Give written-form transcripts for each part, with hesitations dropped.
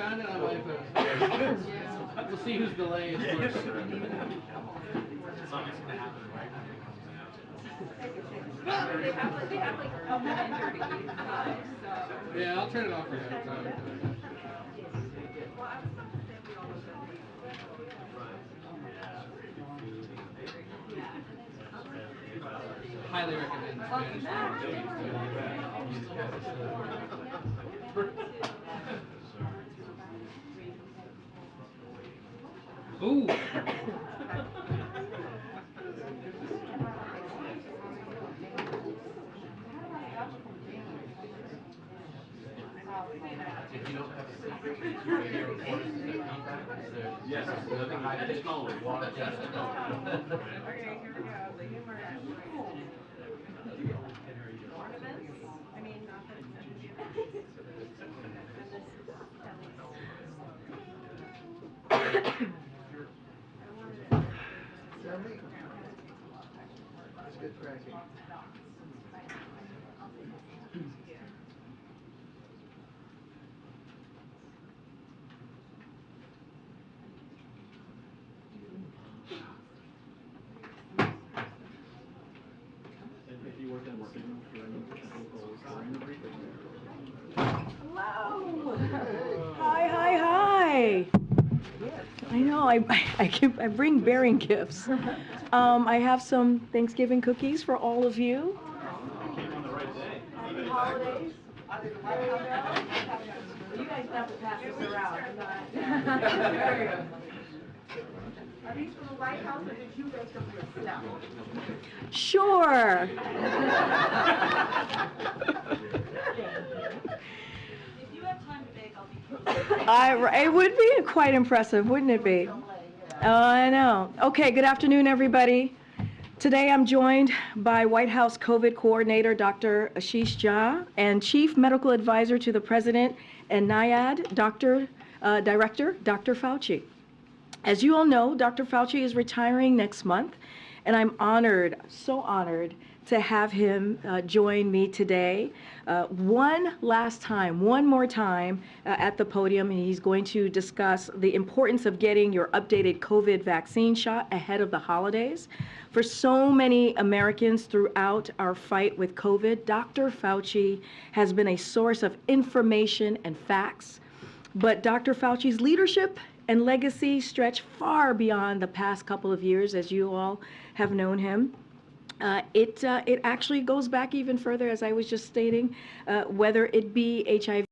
kind of, I might put we'll see who's delayed first. Something's gonna happen right when it comes out. They have like a manager to keep time, so. Yeah, I'll turn it off for now. Highly recommend. Ooh. If you don't have a secret, you radio recorders and feedback. Yes, living high pitch only. Water just Okay, here we go. The humor. Ornaments? I mean, not that it's It's good tracking. Hello. Hi, hi, hi. I know, I bring bearing gifts. I have some Thanksgiving cookies for all of you. came on the right day. Happy holidays. You guys have to pass this around. Are these from the White House or did you guys come to stuff? Sure. If you have time to bake, I'll be It would be quite impressive, wouldn't it be? Oh, I know. Okay, good afternoon, everybody. Today I'm joined by White House COVID Coordinator Dr. Ashish Jha and Chief Medical Advisor to the President and NIAID Director Dr. Fauci. As you all know, Dr. Fauci is retiring next month, and I'm honored, so honored, to have him join me today. One more time at the podium, and he's going to discuss the importance of getting your updated COVID vaccine shot ahead of the holidays. For so many Americans throughout our fight with COVID, Dr. Fauci has been a source of information and facts. But Dr. Fauci's leadership and legacy stretch far beyond the past couple of years, as you all have known him. It actually goes back even further, as I was just stating, whether it be HIV.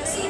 Si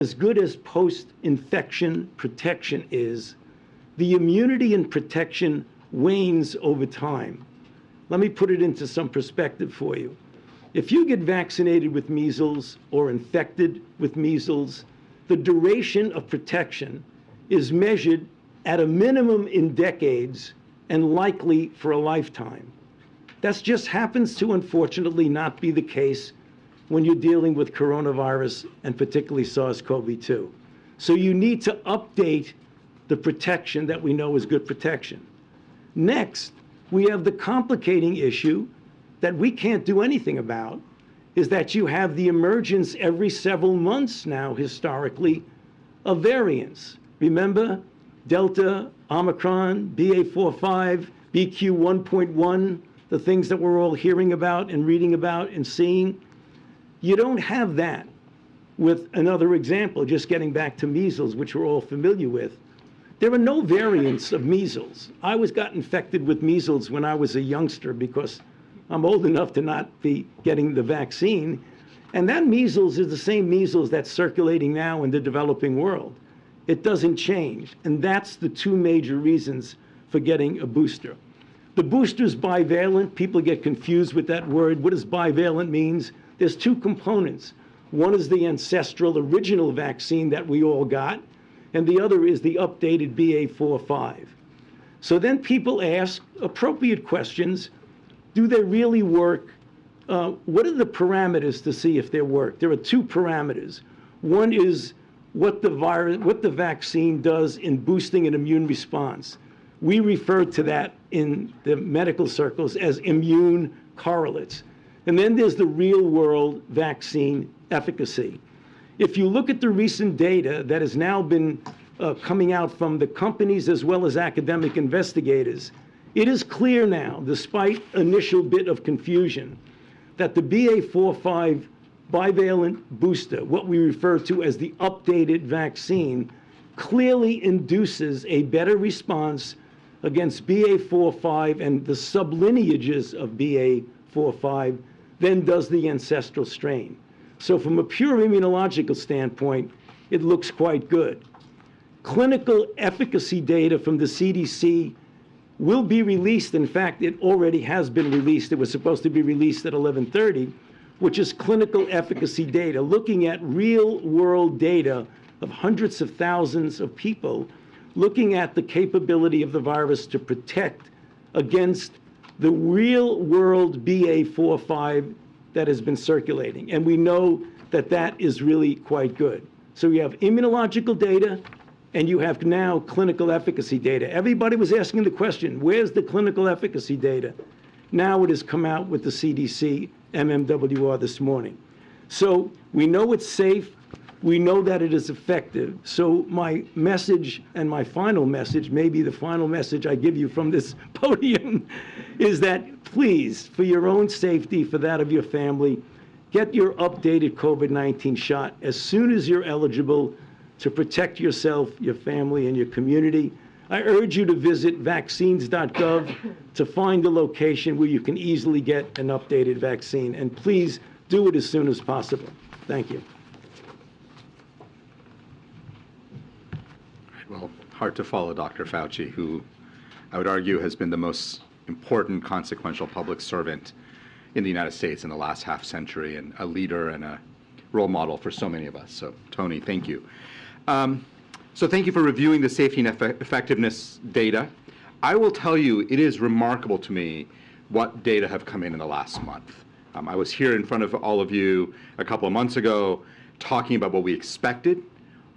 as good as post-infection protection is, the immunity and protection wanes over time. Let me put it into some perspective for you. If you get vaccinated with measles or infected with measles, the duration of protection is measured at a minimum in decades and likely for a lifetime. That just happens to, unfortunately, not be the case when you're dealing with coronavirus and particularly SARS-CoV-2. So you need to update the protection that we know is good protection. Next, we have the complicating issue that we can't do anything about, is that you have the emergence every several months now, historically, of variants. Remember, Delta, Omicron, BA.4/5, BQ 1.1, the things that we're all hearing about and reading about and seeing. You don't have that with another example, just getting back to measles, which we're all familiar with. There are no variants of measles. I got infected with measles when I was a youngster because I'm old enough to not be getting the vaccine. And that measles is the same measles that's circulating now in the developing world. It doesn't change. And that's the two major reasons for getting a booster. The booster's bivalent. People get confused with that word. What does bivalent mean? There's two components. One is the ancestral original vaccine that we all got, and the other is the updated BA.4/5. So then people ask appropriate questions. Do they really work? What are the parameters to see if they work? There are two parameters. One is what the vaccine does in boosting an immune response. We refer to that in the medical circles as immune correlates. And then there's the real-world vaccine efficacy. If you look at the recent data that has now been coming out from the companies as well as academic investigators, it is clear now, despite initial bit of confusion, that the BA.4/5 bivalent booster, what we refer to as the updated vaccine, clearly induces a better response against BA.4/5 and the sublineages of BA.4/5 than does the ancestral strain. So from a pure immunological standpoint, it looks quite good. Clinical efficacy data from the CDC will be released. In fact, it already has been released. It was supposed to be released at 11:30, which is clinical efficacy data, looking at real-world data of hundreds of thousands of people, looking at the capability of the virus to protect against the real-world BA.4/5 that has been circulating. And we know that that is really quite good. So you have immunological data, and you have now clinical efficacy data. Everybody was asking the question, where's the clinical efficacy data? Now it has come out with the CDC MMWR this morning. So we know it's safe. We know that it is effective. So my message, and my final message, maybe the final message I give you from this podium, is that please, for your own safety, for that of your family, get your updated COVID-19 shot as soon as you're eligible to protect yourself, your family, and your community. I urge you to visit vaccines.gov to find a location where you can easily get an updated vaccine. And please do it as soon as possible. Thank you. Well, hard to follow Dr. Fauci, who I would argue has been the most important, consequential public servant in the United States in the last half century, and a leader and a role model for so many of us. So, Tony, thank you. So thank you for reviewing the safety and effectiveness data. I will tell you, it is remarkable to me what data have come in the last month. I was here in front of all of you a couple of months ago talking about what we expected.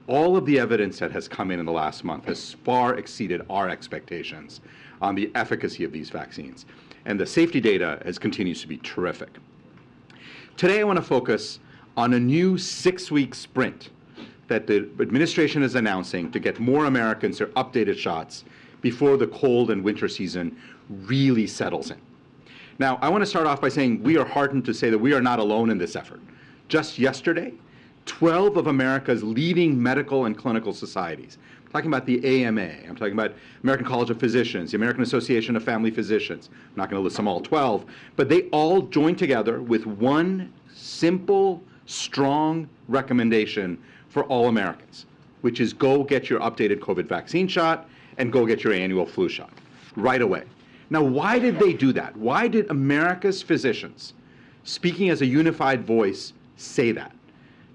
All of the evidence that has come in the last month has far exceeded our expectations on the efficacy of these vaccines. And the safety data continues to be terrific. Today I want to focus on a new 6-week sprint that the administration is announcing to get more Americans their updated shots before the cold and winter season really settles in. Now, I want to start off by saying we are heartened to say that we are not alone in this effort. Just yesterday, 12 of America's leading medical and clinical societies, I'm talking about the AMA, I'm talking about American College of Physicians, the American Association of Family Physicians, I'm not going to list them all 12, but they all joined together with one simple, strong recommendation for all Americans, which is go get your updated COVID vaccine shot and go get your annual flu shot right away. Now, why did they do that? Why did America's physicians, speaking as a unified voice, say that?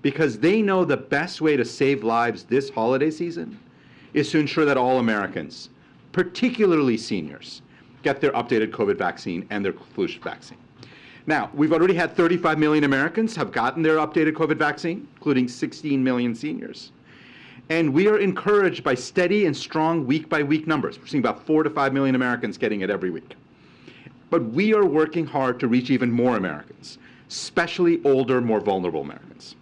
Because they know the best way to save lives this holiday season is to ensure that all Americans, particularly seniors, get their updated COVID vaccine and their flu vaccine. Now, we've already had 35 million Americans have gotten their updated COVID vaccine, including 16 million seniors. And we are encouraged by steady and strong week-by-week numbers. We're seeing about 4 to 5 million Americans getting it every week. But we are working hard to reach even more Americans, especially older, more vulnerable Americans.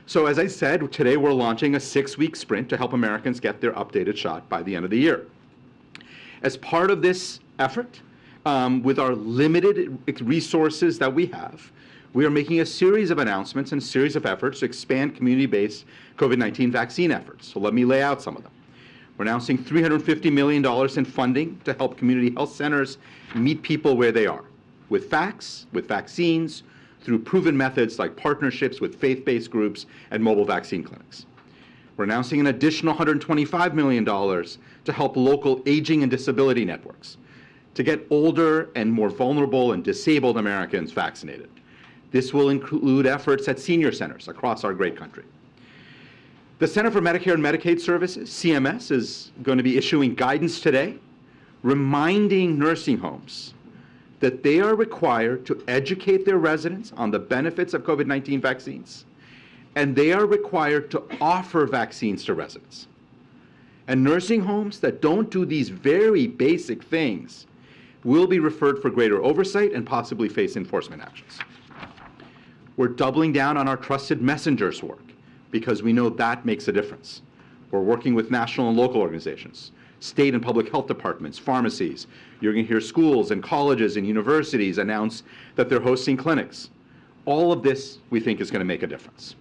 So as I said, today we're launching a 6-week sprint to help Americans get their updated shot by the end of the year. As part of this effort, with our limited resources that we have, we are making a series of announcements and a series of efforts to expand community-based COVID-19 vaccine efforts. So let me lay out some of them. We're announcing $350 million in funding to help community health centers meet people where they are, with facts, with vaccines, through proven methods like partnerships with faith-based groups and mobile vaccine clinics. We're announcing an additional $125 million to help local aging and disability networks to get older and more vulnerable and disabled Americans vaccinated. This will include efforts at senior centers across our great country. The Center for Medicare and Medicaid Services, CMS, is going to be issuing guidance today, reminding nursing homes that they are required to educate their residents on the benefits of COVID-19 vaccines, and they are required to offer vaccines to residents. And nursing homes that don't do these very basic things will be referred for greater oversight and possibly face enforcement actions. We're doubling down on our trusted messengers work because we know that makes a difference. We're working with national and local organizations, state and public health departments, pharmacies. You're going to hear schools and colleges and universities announce that they're hosting clinics. All of this, we think, is going to make a difference.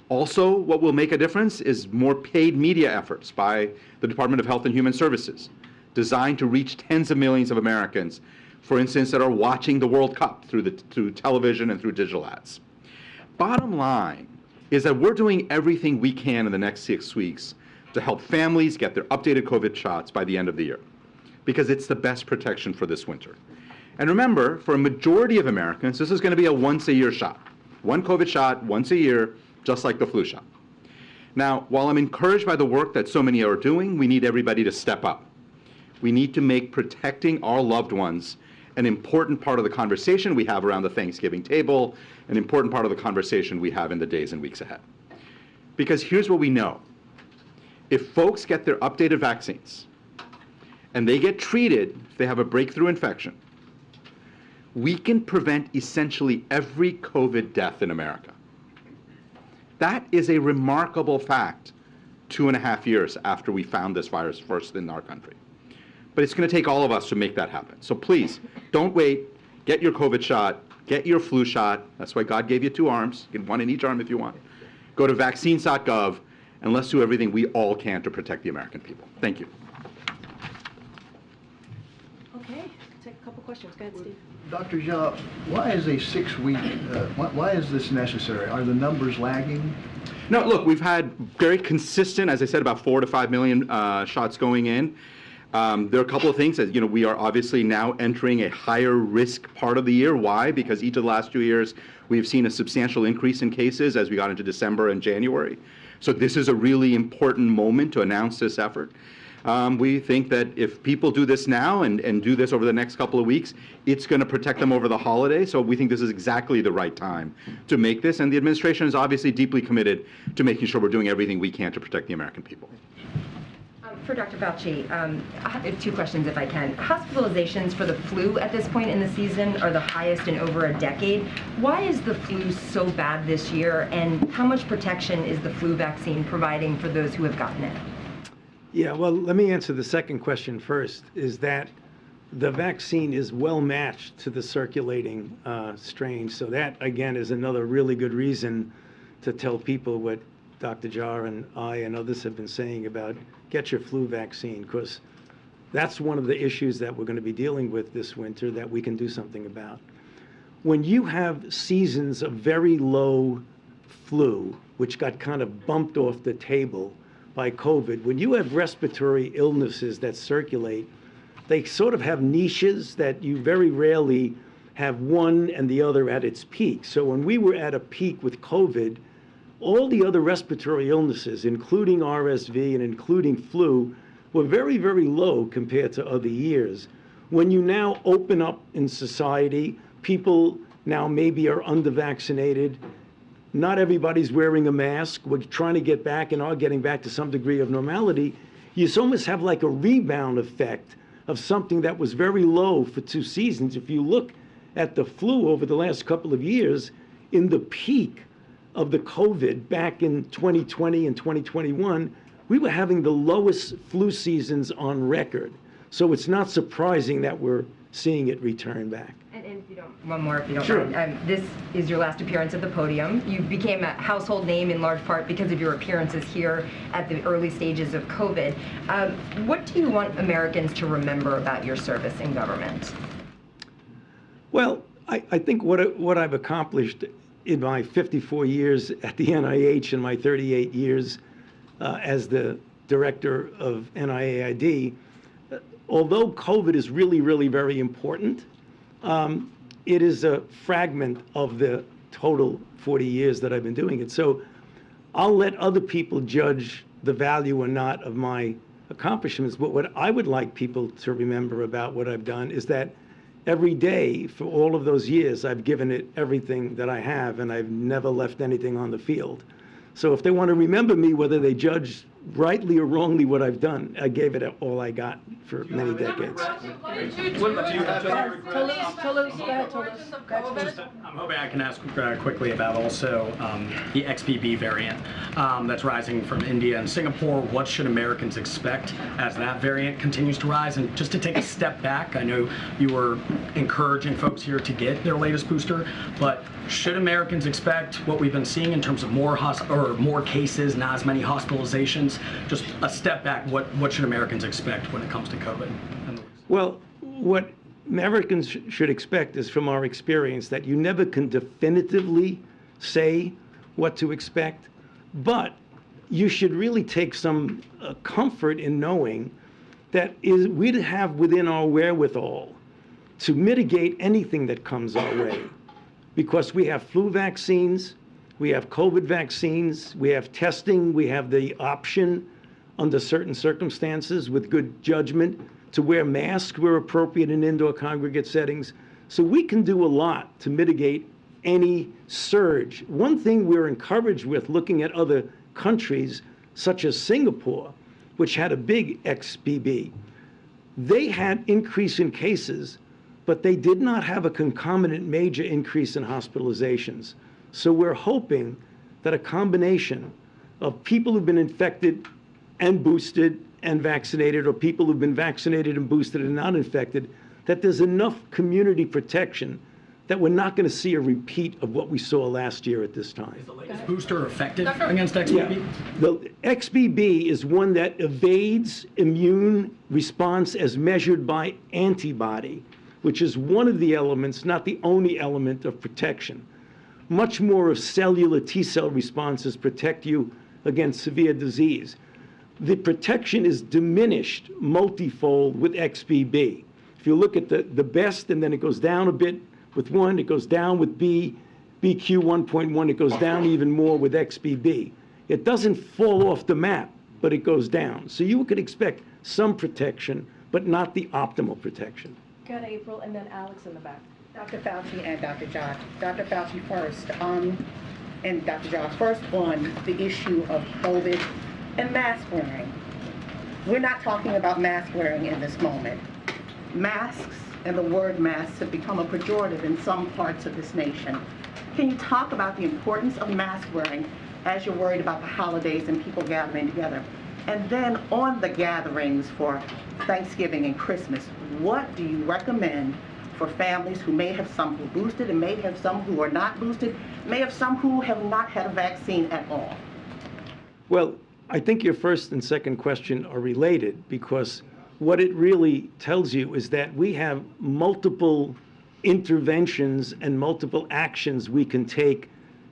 Also, what will make a difference is more paid media efforts by the Department of Health and Human Services, designed to reach tens of millions of Americans, for instance, that are watching the World Cup through television and through digital ads. Bottom line is that we're doing everything we can in the next 6 weeks to help families get their updated COVID shots by the end of the year, because it's the best protection for this winter. And remember, for a majority of Americans, this is going to be a once-a-year shot. One COVID shot once a year, just like the flu shot. Now, while I'm encouraged by the work that so many are doing, we need everybody to step up. We need to make protecting our loved ones an important part of the conversation we have around the Thanksgiving table, an important part of the conversation we have in the days and weeks ahead. Because here's what we know. If folks get their updated vaccines and they get treated if they have a breakthrough infection, we can prevent essentially every COVID death in America. That is a remarkable fact 2.5 years after we found this virus first in our country. But it's going to take all of us to make that happen. So please, don't wait. Get your COVID shot. Get your flu shot. That's why God gave you 2 arms. You get one in each arm if you want. Go to vaccines.gov, and let's do everything we all can to protect the American people. Thank you. Okay, take a couple questions. Go ahead, Steve. Dr. Jha, why is a 6-week, why is this necessary? Are the numbers lagging? No, look, we've had very consistent, as I said, about 4 to 5 million shots going in. There are a couple of things that, we are obviously now entering a higher risk part of the year. Why? Because each of the last 2 years, we've seen a substantial increase in cases as we got into December and January. So this is a really important moment to announce this effort. We think that if people do this now and do this over the next couple of weeks, it's going to protect them over the holiday. So we think this is exactly the right time to make this. And the administration is obviously deeply committed to making sure we're doing everything we can to protect the American people. For Dr. Fauci, I have 2 questions if I can. Hospitalizations for the flu at this point in the season are the highest in over a decade. Why is the flu so bad this year, and how much protection is the flu vaccine providing for those who have gotten it? Yeah, well, let me answer the second question first, is that the vaccine is well matched to the circulating strain. So that, again, is another really good reason to tell people what Dr. Jha and I and others have been saying about get your flu vaccine, because that's one of the issues that we're going to be dealing with this winter that we can do something about. When you have seasons of very low flu, which got kind of bumped off the table by COVID, when you have respiratory illnesses that circulate, they sort of have niches that you very rarely have one and the other at its peak. So when we were at a peak with COVID, all the other respiratory illnesses, including RSV and including flu, were very, very low compared to other years. When you now open up in society, people now maybe are under-vaccinated. Not everybody's wearing a mask. We're trying to get back and are getting back to some degree of normality. You almost have like a rebound effect of something that was very low for 2 seasons. If you look at the flu over the last couple of years, in the peak of the COVID back in 2020 and 2021, we were having the lowest flu seasons on record. So it's not surprising that we're seeing it return back. And if you don't, one more if you don't Sure. mind. This is your last appearance at the podium. You became a household name in large part because of your appearances here at the early stages of COVID. What do you want Americans to remember about your service in government? Well, I think what I've accomplished in my 54 years at the NIH and my 38 years as the director of NIAID, although COVID is really, really very important, it is a fragment of the total 40 years that I've been doing it. So I'll let other people judge the value or not of my accomplishments. But what I would like people to remember about what I've done is that every day for all of those years, I've given it everything that I have, and I've never left anything on the field. So if they want to remember me, whether they judge rightly or wrongly what I've done, I gave it all I got for many decades. I'm hoping I can ask quickly about also the XBB variant that's rising from India and Singapore. What should Americans expect as that variant continues to rise? And just to take a step back, I know you were encouraging folks here to get their latest booster, but should Americans expect what we've been seeing in terms of more cases, not as many hospitalizations? Just a step back, what should Americans expect when it comes to COVID? Well, what Americans should expect is from our experience that you never can definitively say what to expect, but you should really take some comfort in knowing that we'd have within our wherewithal to mitigate anything that comes our way. Because we have flu vaccines, we have COVID vaccines, we have testing, we have the option under certain circumstances with good judgment to wear masks where appropriate in indoor congregate settings. So we can do a lot to mitigate any surge. One thing we're encouraged with looking at other countries, such as Singapore, which had a big XBB, they had increase in cases, but they did not have a concomitant major increase in hospitalizations. So we're hoping that a combination of people who've been infected and boosted and vaccinated, or people who've been vaccinated and boosted and not infected, that there's enough community protection that we're not going to see a repeat of what we saw last year at this time. Is the latest booster effective against XBB? Yeah. The XBB is one that evades immune response as measured by antibody, which is one of the elements, not the only element of protection. Much more of cellular T-cell responses protect you against severe disease. The protection is diminished multifold with XBB. If you look at the best, and then it goes down a bit with one, it goes down with BQ 1.1, it goes down even more with XBB. It doesn't fall off the map, but it goes down. So you could expect some protection, but not the optimal protection. Got April, and then Alex in the back. Dr. Fauci and Dr. Jha. Dr. Fauci first, and Dr. Jha, first on the issue of COVID and mask wearing. We're not talking about mask wearing in this moment. Masks and the word masks have become a pejorative in some parts of this nation. Can you talk about the importance of mask wearing as you're worried about the holidays and people gathering together? And then on the gatherings for Thanksgiving and Christmas, what do you recommend for families who may have some who boosted and may have some who are not boosted, may have some who have not had a vaccine at all? Well, I think your first and second question are related, because what it really tells you is that we have multiple interventions and multiple actions we can take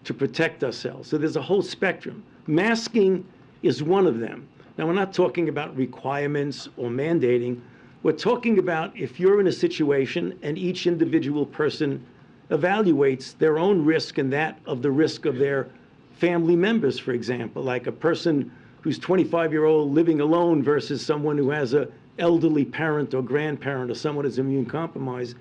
to protect ourselves. So there's a whole spectrum. Masking is one of them. Now, we're not talking about requirements or mandating. We're talking about if you're in a situation and each individual person evaluates their own risk and that of the risk of their family members, for example, like a person who's 25-year-old living alone versus someone who has a elderly parent or grandparent or someone who's immune compromised.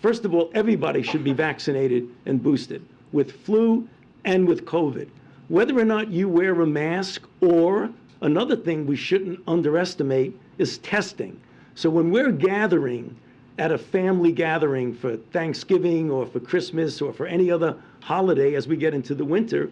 First of all, everybody should be vaccinated and boosted with flu and with COVID. Whether or not you wear a mask, or another thing we shouldn't underestimate is testing. So when we're gathering at a family gathering for Thanksgiving or for Christmas or for any other holiday as we get into the winter,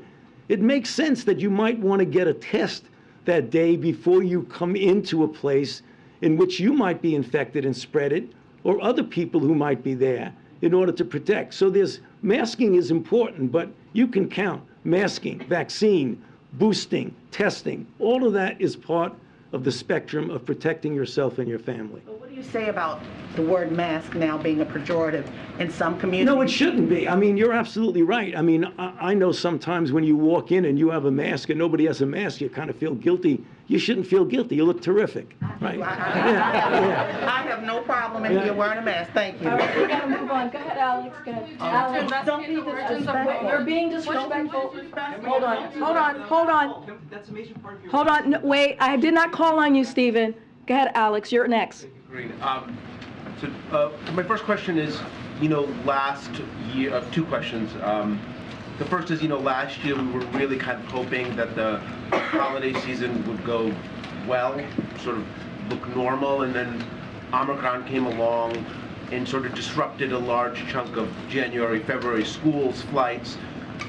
it makes sense that you might want to get a test that day before you come into a place in which you might be infected and spread it, or other people who might be there, in order to protect. So masking is important, but you can count masking, vaccine, boosting, testing. All of that is part of the spectrum of protecting yourself and your family. But what do you say about the word mask now being a pejorative in some communities? No, it shouldn't be. I mean, you're absolutely right. I mean, I know sometimes when you walk in and you have a mask and nobody has a mask, you kind of feel guilty. You shouldn't feel guilty. You look terrific. Right. I have no problem in here wearing a mask. Thank you. All right, we gotta move on. Go ahead, Alex. Go ahead. Alex, don't be disrespectful. You're being disrespectful. Hold on. Hold on. No, wait, I did not call on you, Stephen. Go ahead, Alex. You're next. Karine. My first question is, last year, two questions. The first is, last year we were really kind of hoping that the holiday season would go well, sort of look normal, and then Omicron came along and sort of disrupted a large chunk of January, February schools, flights.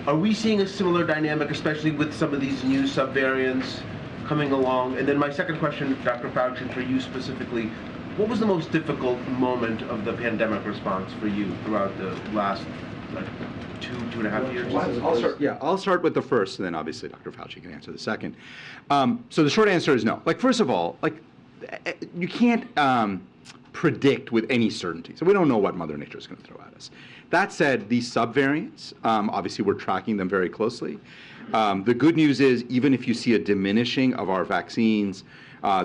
Are we seeing a similar dynamic, especially with some of these new subvariants coming along? And then my second question, Dr. Fauci, for you specifically, what was the most difficult moment of the pandemic response for you throughout the last, two and a half years? I'll start with the first, and then obviously Dr. Fauci can answer the second. So the short answer is no. First of all, you can't predict with any certainty. So we don't know what Mother Nature is going to throw at us. That said, these subvariants, obviously we're tracking them very closely. The good news is, even if you see a diminishing of our vaccines,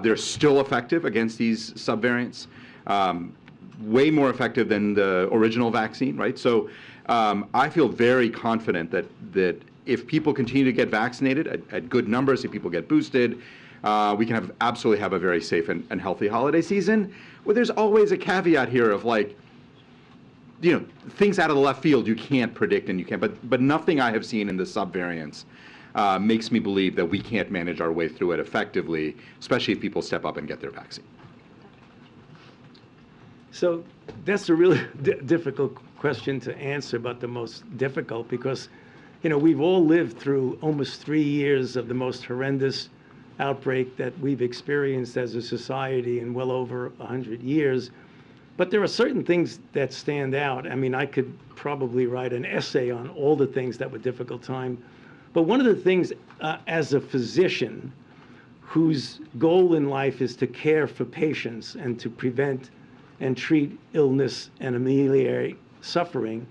they're still effective against these subvariants, way more effective than the original vaccine, right? So I feel very confident that if people continue to get vaccinated at good numbers, if people get boosted, we can absolutely have a very safe and healthy holiday season. Well, there's always a caveat here of things out of the left field you can't predict and you can't, but nothing I have seen in the subvariants makes me believe that we can't manage our way through it effectively, especially if people step up and get their vaccine. So that's a really difficult question to answer, but the most difficult because, we've all lived through almost 3 years of the most horrendous outbreak that we've experienced as a society in well over 100 years. But there are certain things that stand out. I mean, I could probably write an essay on all the things that were difficult time. But one of the things as a physician whose goal in life is to care for patients and to prevent and treat illness and ameliorate suffering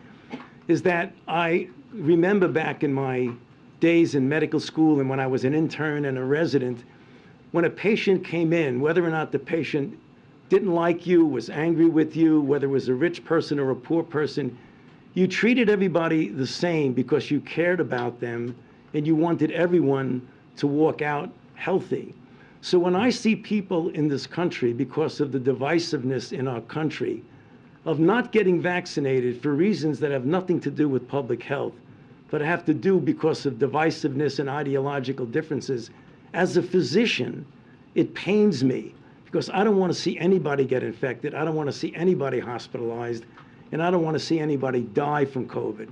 is that I remember back in my days in medical school and when I was an intern and a resident, when a patient came in, whether or not the patient didn't like you, was angry with you, whether it was a rich person or a poor person, you treated everybody the same because you cared about them and you wanted everyone to walk out healthy. So when I see people in this country, because of the divisiveness in our country, of not getting vaccinated for reasons that have nothing to do with public health, but have to do because of divisiveness and ideological differences, as a physician, it pains me because I don't want to see anybody get infected. I don't want to see anybody hospitalized, and I don't want to see anybody die from COVID.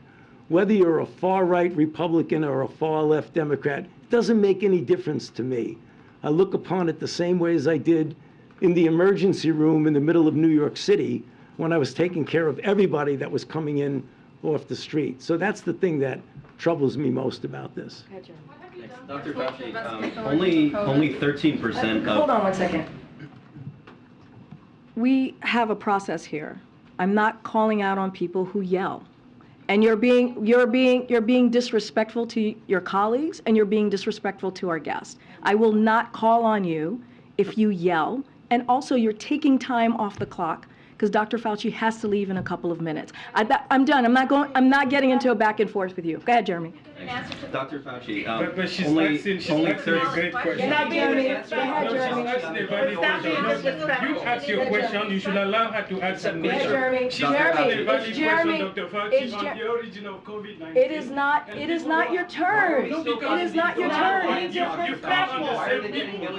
Whether you're a far-right Republican or a far-left Democrat, it doesn't make any difference to me. I look upon it the same way as I did in the emergency room in the middle of New York City when I was taking care of everybody that was coming in off the street. So that's the thing that troubles me most about this. Dr. Fauci, only 13% of... Hold on one second. We have a process here. I'm not calling out on people who yell. And you're being disrespectful to your colleagues, and you're being disrespectful to our guests. I will not call on you if you yell, and also you're taking time off the clock because Dr. Fauci has to leave in a couple of minutes. I'm done. I'm not getting into a back and forth with you. Go ahead, Jeremy. Dr. Fauci, But she's only asking only a great question. You're not being No, disrespectful. Go ahead, Jeremy. she's asking a valid question. No, you ask your question, you should allow her to answer the Yeah, question. Jeremy. She's asking a valid Jeremy. question, Dr. Fauci, It's on Jer- the origin of COVID-19. It is not your turn. No, It is not your turn. You can't understand people.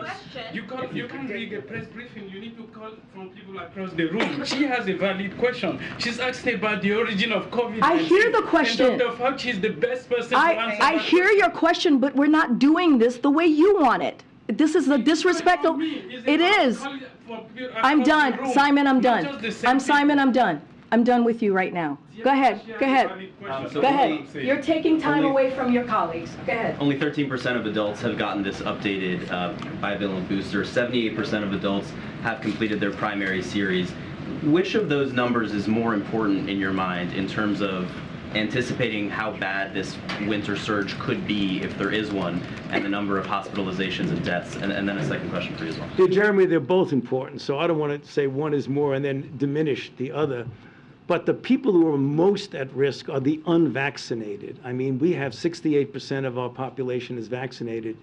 That's the thing. You can't read a press briefing. You need to call from people across the room. She has a valid question. She's asking about the origin of COVID-19. I hear the question. And Dr. Fauci is the best person to answer I that hear your question, but we're not doing this the way you want it. This is a disrespectful. It is. I'm done. Simon, I'm done. Simon, I'm done. I'm done with you right now. Go ahead. Go ahead. So Go ahead. You're taking time away from your colleagues. Go ahead. Only 13% of adults have gotten this updated bivalent booster. 78% of adults have completed their primary series. Which of those numbers is more important in your mind in terms of anticipating how bad this winter surge could be if there is one, and the number of hospitalizations and deaths? And then a second question for you as well. Yeah, Jeremy, they're both important, so I don't want to say one is more and then diminish the other. But the people who are most at risk are the unvaccinated. I mean, we have 68% of our population is vaccinated.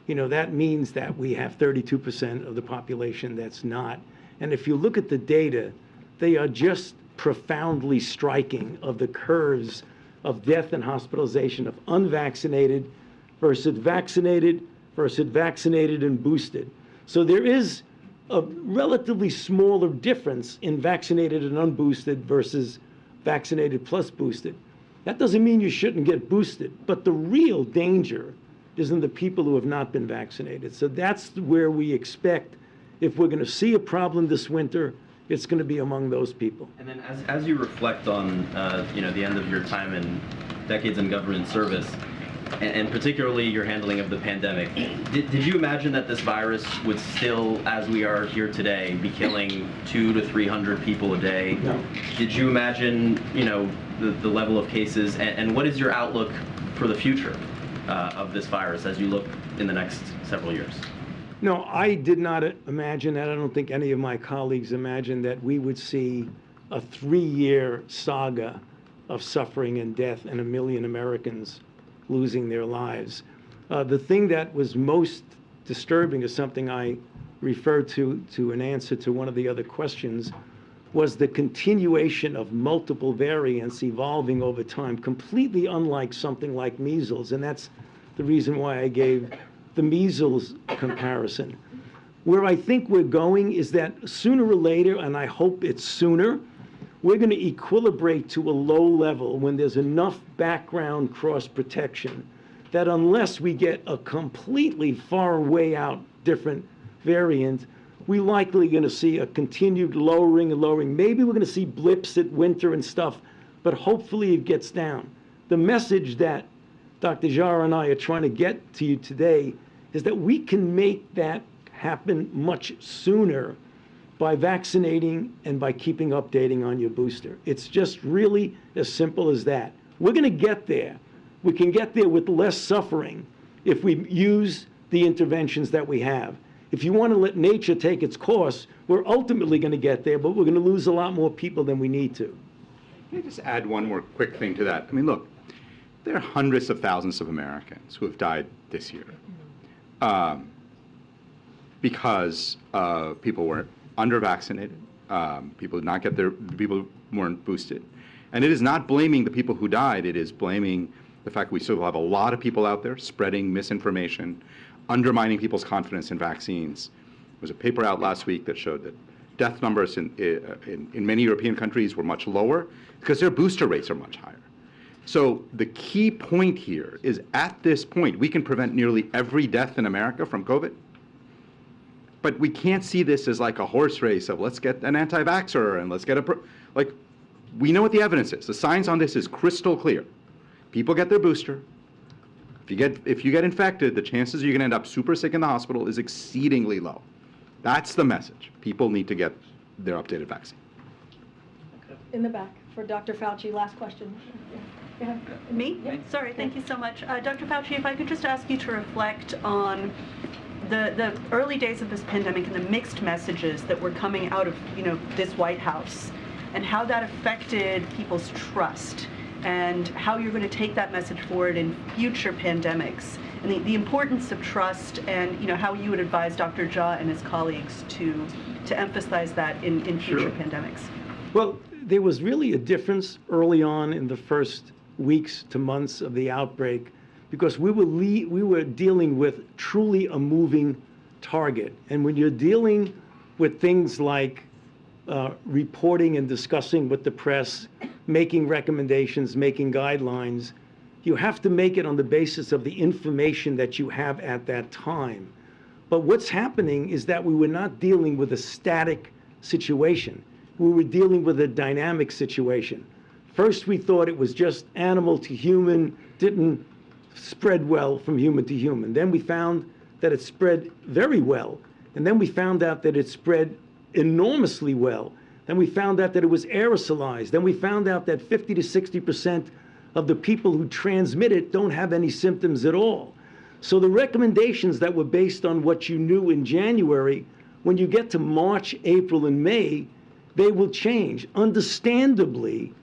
You know, that means that we have 32% of the population that's not. And if you look at the data, they are just profoundly striking of the curves of death and hospitalization of unvaccinated versus vaccinated and boosted. So there is a relatively smaller difference in vaccinated and unboosted versus vaccinated plus boosted. That doesn't mean you shouldn't get boosted, but the real danger is in the people who have not been vaccinated. So that's where we expect, if we're going to see a problem this winter, it's going to be among those people. And then as you reflect on the end of your time and decades in government service, and particularly your handling of the pandemic, did you imagine that this virus would still, as we are here today, be killing 200 to 300 people a day? No. Did you imagine, the level of cases, and what is your outlook for the future of this virus as you look in the next several years? No, I did not imagine that. I don't think any of my colleagues imagined that we would see a 3-year saga of suffering and death and 1 million Americans losing their lives. The thing that was most disturbing is something I referred to an answer to one of the other questions, was the continuation of multiple variants evolving over time, completely unlike something like measles. And that's the reason why I gave the measles comparison. Where I think we're going is that sooner or later, and I hope it's sooner, we're going to equilibrate to a low level when there's enough background cross protection that unless we get a completely far way out different variant, we're likely going to see a continued lowering and lowering. Maybe we're going to see blips at winter and stuff, but hopefully it gets down. The message that Dr. Jha and I are trying to get to you today is that we can make that happen much sooner by vaccinating and by keeping updating on your booster. It's just really as simple as that. We're going to get there. We can get there with less suffering if we use the interventions that we have. If you want to let nature take its course, we're ultimately going to get there, but we're going to lose a lot more people than we need to. Let me just add one more quick thing to that. I mean, look, there are hundreds of thousands of Americans who have died this year because people were under-vaccinated, people did not get people weren't boosted. And it is not blaming the people who died, it is blaming the fact we still have a lot of people out there spreading misinformation, undermining people's confidence in vaccines. There was a paper out last week that showed that death numbers in many European countries were much lower because their booster rates are much higher. So the key point here is, at this point, we can prevent nearly every death in America from COVID. But we can't see this as like a horse race of let's get an anti-vaxxer and let's get we know what the evidence is. The science on this is crystal clear. People get their booster. If you get infected, the chances you're going to end up super sick in the hospital is exceedingly low. That's the message. People need to get their updated vaccine. In the back. for Dr. Fauci. Last question. Yeah. Me? Yeah. Sorry, thank you so much. Dr. Fauci, if I could just ask you to reflect on the early days of this pandemic and the mixed messages that were coming out of, this White House, and how that affected people's trust, and how you're going to take that message forward in future pandemics, and the importance of trust, and how you would advise Dr. Jha and his colleagues to emphasize that in future pandemics. Well, there was really a difference early on in the first weeks to months of the outbreak, because we were dealing with truly a moving target. And when you're dealing with things like reporting and discussing with the press, making recommendations, making guidelines, you have to make it on the basis of the information that you have at that time. But what's happening is that we were not dealing with a static situation. We were dealing with a dynamic situation. First, we thought it was just animal to human, didn't spread well from human to human. Then we found that it spread very well. And then we found out that it spread enormously well. Then we found out that it was aerosolized. Then we found out that 50 to 60% of the people who transmit it don't have any symptoms at all. So the recommendations that were based on what you knew in January, when you get to March, April, and May, they will change. Understandably,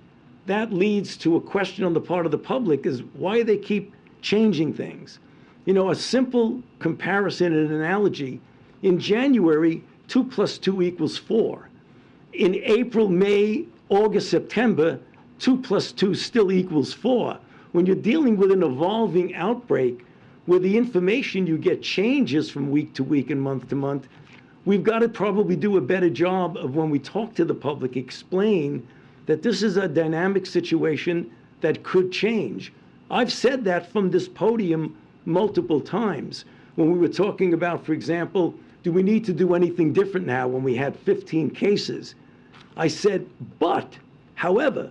that leads to a question on the part of the public is why they keep changing things. A simple comparison and analogy, in January, 2 + 2 = 4. In April, May, August, September, 2 + 2 still equals 4. When you're dealing with an evolving outbreak where the information you get changes from week to week and month to month, we've got to probably do a better job of, when we talk to the public, explain that this is a dynamic situation that could change. I've said that from this podium multiple times when we were talking about, for example, do we need to do anything different now when we had 15 cases? I said, but, however,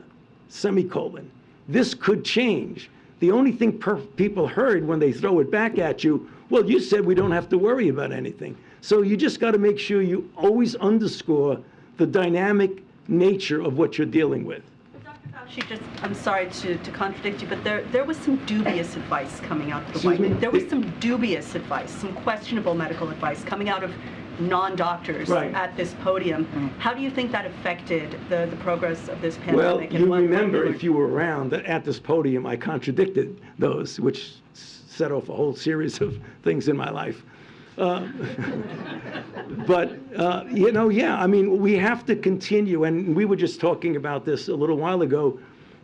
semicolon, this could change. The only thing people heard when they throw it back at you, well, you said we don't have to worry about anything. So you just got to make sure you always underscore the dynamic nature of what you're dealing with. Dr. Fauci, I'm sorry to contradict you, but there was some dubious advice coming out of the White House. There was some dubious advice, some questionable medical advice coming out of non-doctors at this podium. How do you think that affected the progress of this pandemic? Well, you remember, if you were around, that at this podium I contradicted those, which set off a whole series of things in my life. We have to continue, and we were just talking about this a little while ago.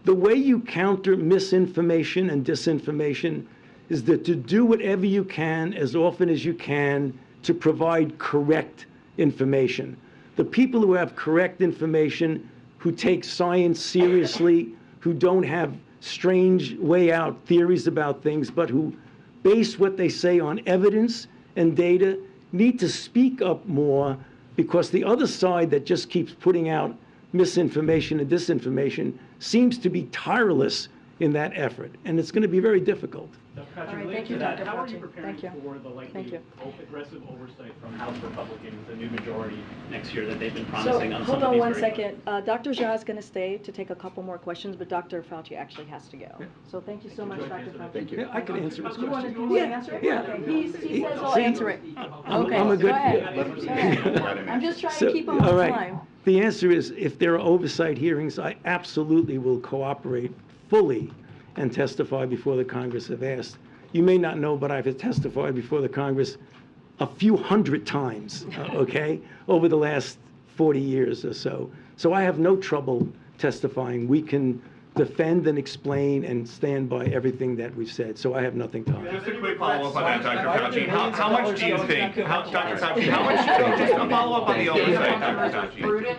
The way you counter misinformation and disinformation is that to do whatever you can, as often as you can, to provide correct information. The people who have correct information, who take science seriously, who don't have strange way out theories about things, but who base what they say on evidence and data, need to speak up more, because the other side that just keeps putting out misinformation and disinformation seems to be tireless in that effort, and it's going to be very difficult. All right, thank you, Dr. How are you Fauci. preparing for the likely aggressive oversight from House Republicans, the new majority next year that they've been promising on some of these? Hold on one second. Dr. Jha is going to stay to take a couple more questions, but Dr. Fauci actually has to go. So thank you so much, Dr. Fauci. Thank you. Yeah, I can answer his You want question. to answer it? Yeah. Okay. He says I'll answer it. Okay, I'm a good go ahead. I'm just trying to keep him on time. The answer is, if there are oversight hearings, I absolutely will cooperate fully and testify before the Congress if asked. You may not know, but I've testified before the Congress a few hundred times, over the last 40 years or so. So I have no trouble testifying. We can defend and explain and stand by everything that we've said. So I have nothing to hide. Just a quick follow-up on that, Dr. Fauci. How much do you think, Dr. Fauci, how much, just a follow-up on the oversight, Dr. Fauci.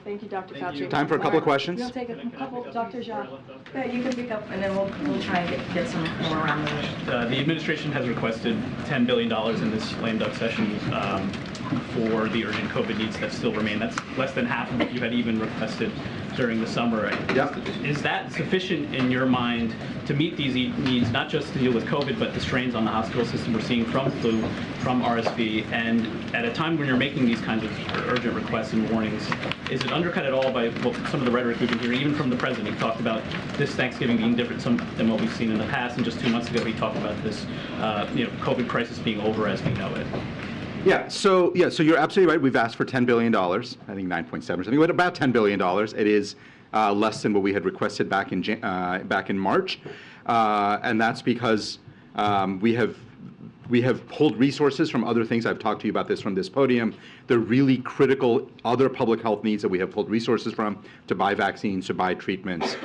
Thank you, Dr. Fauci. Time for a couple of questions. We'll take a couple, Dr. Jha. Yeah, you can pick up, and then we'll try and get some more around the The administration has requested $10 billion in this lame duck session for the urgent COVID needs that still remain. That's less than half of what you had even requested during the summer. Yeah. Is that sufficient in your mind to meet these needs, not just to deal with COVID, but the strains on the hospital system we're seeing from flu, from RSV, and at a time when you're making these kinds of urgent requests and warnings, is it undercut at all by some of the rhetoric we've been hearing, even from the president? He talked about this Thanksgiving being different than what we've seen in the past, and just 2 months ago he talked about this COVID crisis being over as we know it. So you're absolutely right. We've asked for $10 billion, I think 9.7 or something, but about $10 billion. It is less than what we had requested back in March, and that's because we have pulled resources from other things. I've talked to you about this from this podium. The really critical other public health needs that we have pulled resources from to buy vaccines, to buy treatments.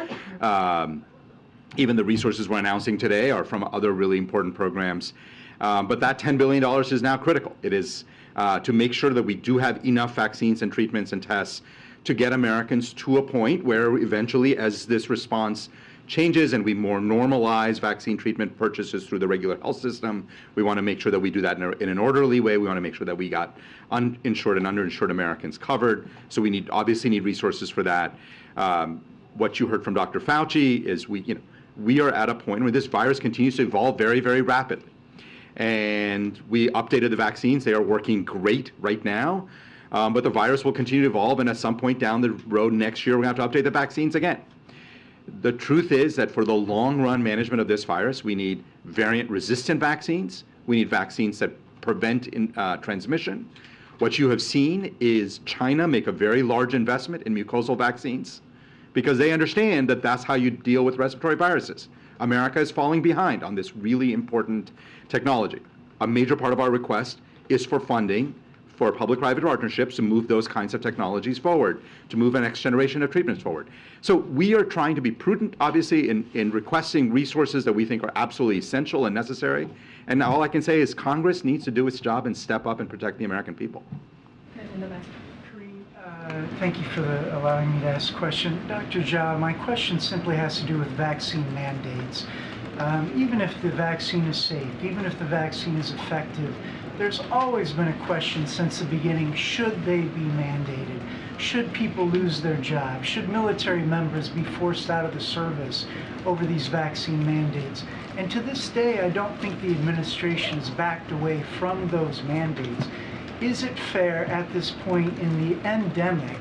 Even the resources we're announcing today are from other really important programs. But that $10 billion is now critical. It is to make sure that we do have enough vaccines and treatments and tests to get Americans to a point where eventually, as this response changes and we more normalize vaccine treatment purchases through the regular health system, we want to make sure that we do that in an orderly way. We want to make sure that we got uninsured and underinsured Americans covered. So we obviously need resources for that. What you heard from Dr. Fauci is we are at a point where this virus continues to evolve very, very rapidly. And we updated the vaccines. They are working great right now. But the virus will continue to evolve, and at some point down the road next year, we're going to have to update the vaccines again. The truth is that for the long-run management of this virus, we need variant-resistant vaccines. We need vaccines that prevent transmission. What you have seen is China make a very large investment in mucosal vaccines because they understand that that's how you deal with respiratory viruses. America is falling behind on this really important technology. A major part of our request is for funding for public-private partnerships to move those kinds of technologies forward, to move a next generation of treatments forward. So we are trying to be prudent, obviously, in requesting resources that we think are absolutely essential and necessary. And all I can say is Congress needs to do its job and step up and protect the American people. Thank you for allowing me to ask a question. Dr. Jha, my question simply has to do with vaccine mandates. Even if the vaccine is safe, even if the vaccine is effective, there's always been a question since the beginning, should they be mandated? Should people lose their jobs? Should military members be forced out of the service over these vaccine mandates? And to this day, I don't think the administration has backed away from those mandates. Is it fair at this point in the endemic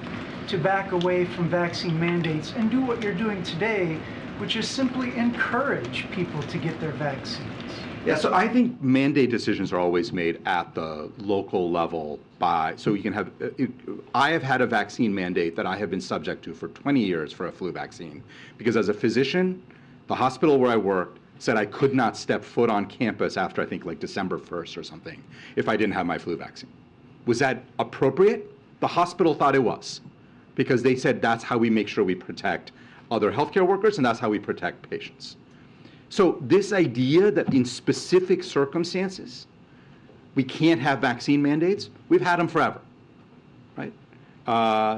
to back away from vaccine mandates and do what you're doing today, which is simply encourage people to get their vaccines? Yeah, so I think mandate decisions are always made at the local level so you can have, I have had a vaccine mandate that I have been subject to for 20 years for a flu vaccine, because as a physician, the hospital where I worked said I could not step foot on campus after I think like December 1st or something if I didn't have my flu vaccine. Was that appropriate? The hospital thought it was, because they said that's how we make sure we protect other healthcare workers and that's how we protect patients. So this idea that in specific circumstances, we can't have vaccine mandates, we've had them forever, right?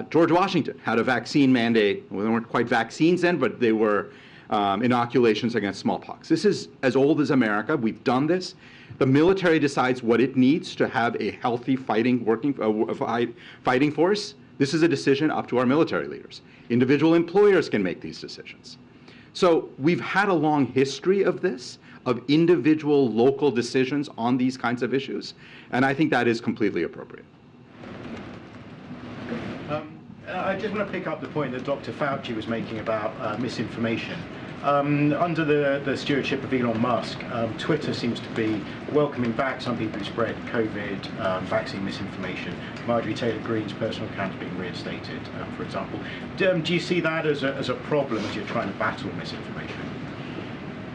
George Washington had a vaccine mandate. Well, they weren't quite vaccines then, but they were inoculations against smallpox. This is as old as America. We've done this. The military decides what it needs to have a healthy fighting force. This is a decision up to our military leaders. Individual employers can make these decisions. So we've had a long history of this, of individual local decisions on these kinds of issues, and I think that is completely appropriate. I just want to pick up the point that Dr. Fauci was making about misinformation. Under the stewardship of Elon Musk, Twitter seems to be welcoming back some people who spread COVID vaccine misinformation. Marjorie Taylor Greene's personal account being reinstated, for example. Do you see that as a problem as you're trying to battle misinformation?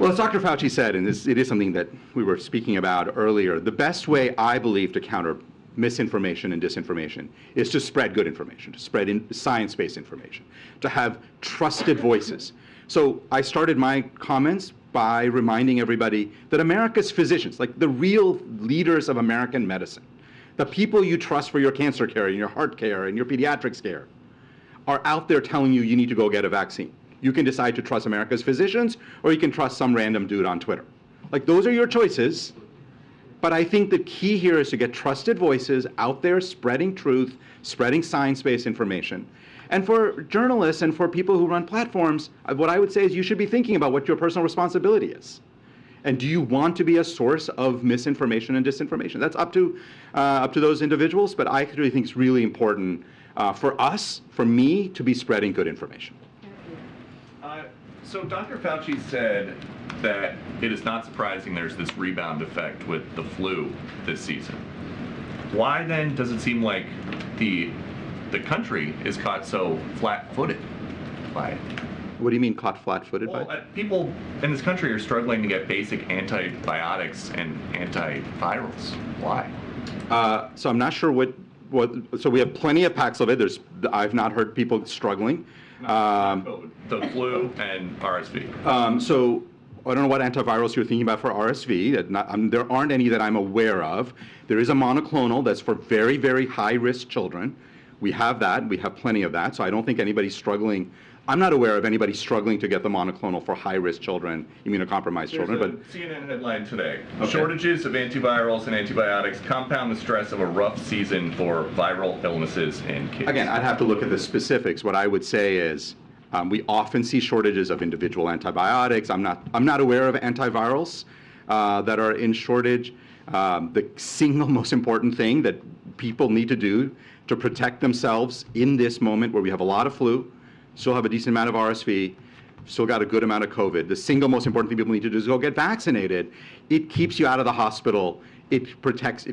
Well, as Dr. Fauci said, and it is something that we were speaking about earlier, the best way, I believe, to counter misinformation and disinformation is to spread good information, to spread science-based information, to have trusted voices. So I started my comments by reminding everybody that America's physicians, like the real leaders of American medicine, the people you trust for your cancer care and your heart care and your pediatrics care, are out there telling you need to go get a vaccine. You can decide to trust America's physicians, or you can trust some random dude on Twitter. Like, those are your choices. But I think the key here is to get trusted voices out there spreading truth, spreading science-based information. And for journalists and for people who run platforms, what I would say is you should be thinking about what your personal responsibility is. And do you want to be a source of misinformation and disinformation? That's up to those individuals, but I really think it's really important for us, for me, to be spreading good information. So Dr. Fauci said that it is not surprising there's this rebound effect with the flu this season. Why then does it seem like the country is caught so flat-footed by it? What do you mean caught flat-footed by it? People in this country are struggling to get basic antibiotics and antivirals. Why? So I'm not sure so we have plenty of Paxlovid. I've not heard people struggling. The flu and RSV. So I don't know what antivirals you're thinking about for RSV. There aren't any that I'm aware of. There is a monoclonal that's for very, very high-risk children. We have that. We have plenty of that. So I don't think anybody's struggling. I'm not aware of anybody struggling to get the monoclonal for high-risk children, immunocompromised children. There's But a CNN headline today. Okay. Shortages of antivirals and antibiotics compound the stress of a rough season for viral illnesses in kids. again, I'd have to look at the specifics. What I would say is we often see shortages of individual antibiotics. I'm not aware of antivirals that are in shortage. The single most important thing that people need to do to protect themselves in this moment where we have a lot of flu, still have a decent amount of RSV, still got a good amount of COVID. The single most important thing people need to do is go get vaccinated. It keeps you out of the hospital. It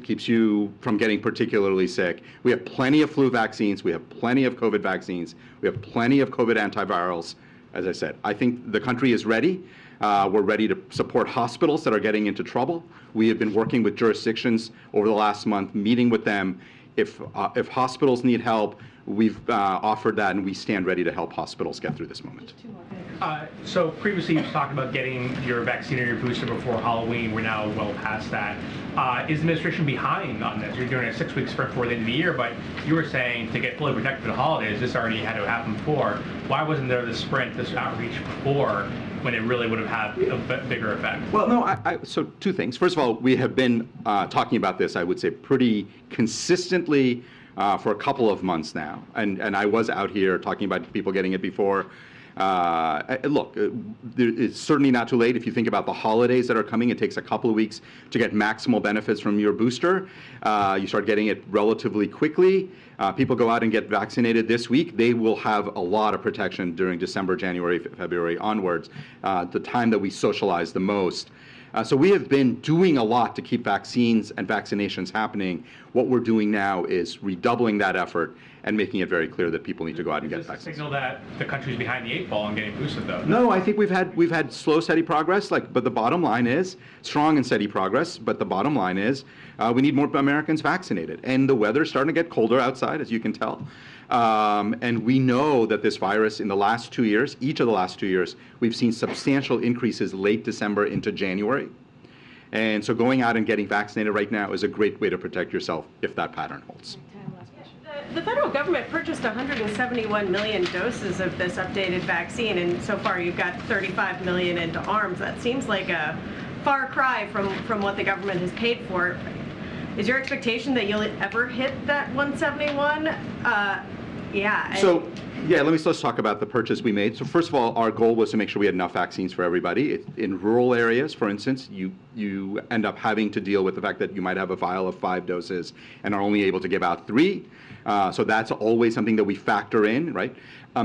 keeps you from getting particularly sick. We have plenty of flu vaccines. We have plenty of COVID vaccines. We have plenty of COVID antivirals. As I said, I think the country is ready. We're ready to support hospitals that are getting into trouble. We have been working with jurisdictions over the last month, meeting with them. If hospitals need help, we've offered that, and we stand ready to help hospitals get through this moment. So previously you talked about getting your vaccine or your booster before Halloween. We're now well past that. Is the administration behind on this? You're doing a 6-week sprint before the end of the year, but you were saying to get fully protected for the holidays, this already had to happen before. Why wasn't there this sprint, this outreach before, when it really would have had a bigger effect? Well, no, so two things. First of all, we have been talking about this, I would say, pretty consistently for a couple of months now. And I was out here talking about people getting it before. Look, it's certainly not too late. If you think about the holidays that are coming, it takes a couple of weeks to get maximal benefits from your booster. You start getting it relatively quickly. People go out and get vaccinated this week. They will have a lot of protection during December, January, February onwards, the time that we socialize the most. So we have been doing a lot to keep vaccines and vaccinations happening. What we're doing now is redoubling that effort and making it very clear that people need to go out and get vaccinated. Signal that the country's behind the 8 ball on getting boosted, though. No, I think we've had slow, steady progress. But the bottom line is strong and steady progress. But the bottom line is we need more Americans vaccinated, and the weather's starting to get colder outside, as you can tell. And we know that this virus in the last 2 years, each of the last 2 years, we've seen substantial increases late December into January. And so going out and getting vaccinated right now is a great way to protect yourself if that pattern holds. The federal government purchased 171 million doses of this updated vaccine, and so far you've got 35 million into arms. That seems like a far cry from what the government has paid for. Is your expectation that you'll ever hit that 171? Let's talk about the purchase we made. So first of all, our goal was to make sure we had enough vaccines for everybody. In rural areas, for instance, you end up having to deal with the fact that you might have a vial of 5 doses and are only able to give out 3. So that's always something that we factor in, right?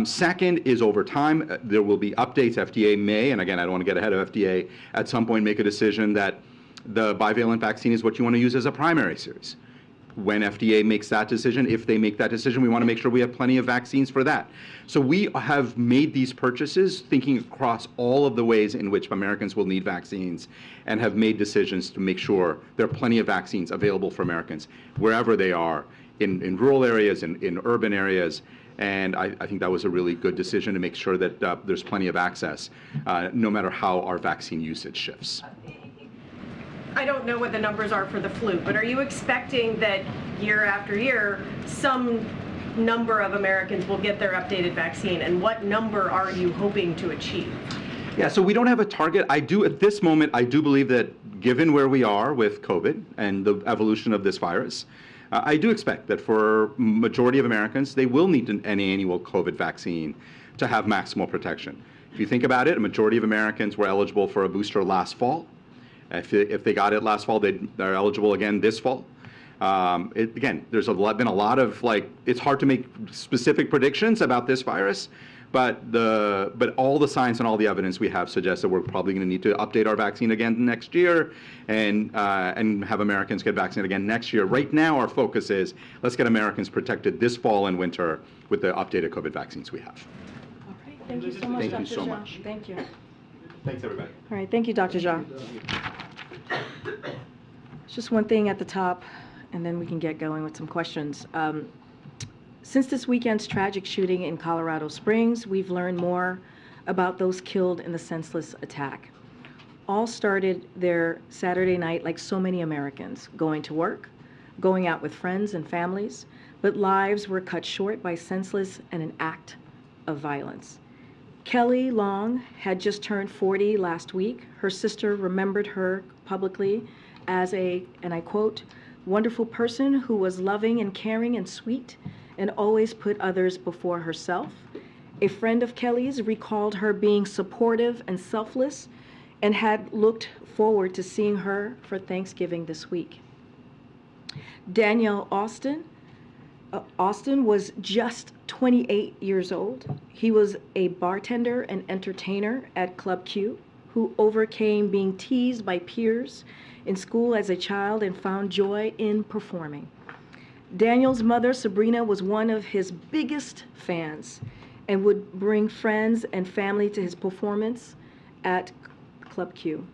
Second is over time, there will be updates. FDA may, and again, I don't want to get ahead of FDA, at some point make a decision that the bivalent vaccine is what you want to use as a primary series. When FDA makes that decision, if they make that decision, we want to make sure we have plenty of vaccines for that. So we have made these purchases thinking across all of the ways in which Americans will need vaccines, and have made decisions to make sure there are plenty of vaccines available for Americans wherever they are, in rural areas, in urban areas. And I think that was a really good decision to make sure that there's plenty of access, no matter how our vaccine usage shifts. I don't know what the numbers are for the flu, but are you expecting that year after year, some number of Americans will get their updated vaccine, and what number are you hoping to achieve? Yeah, so we don't have a target. At this moment, I do believe that given where we are with COVID and the evolution of this virus, I do expect that for majority of Americans, they will need an annual COVID vaccine to have maximal protection. If you think about it, a majority of Americans were eligible for a booster last fall. If they got it last fall, they're eligible again this fall. Again, there's been a lot of, it's hard to make specific predictions about this virus, but all the science and all the evidence we have suggests that we're probably going to need to update our vaccine again next year and have Americans get vaccinated again next year. Right now, our focus is let's get Americans protected this fall and winter with the updated COVID vaccines we have. All right, thank you so much, Dr. Thank you so Jha. much. Thank you. Thanks, everybody. All right, thank you, Dr. Jha. Just one thing at the top, and then we can get going with some questions. Since this weekend's tragic shooting in Colorado Springs, we've learned more about those killed in the senseless attack. All started their Saturday night like so many Americans, going to work, going out with friends and families, but lives were cut short by senseless and an act of violence. Kelly Long had just turned 40 last week. Her sister remembered her publicly as a, and I quote, wonderful person who was loving and caring and sweet and always put others before herself. A friend of Kelly's recalled her being supportive and selfless and had looked forward to seeing her for Thanksgiving this week. Daniel Austin was just 28 years old. He was a bartender and entertainer at Club Q who overcame being teased by peers in school as a child and found joy in performing. Daniel's mother, Sabrina, was one of his biggest fans and would bring friends and family to his performance at Club Q.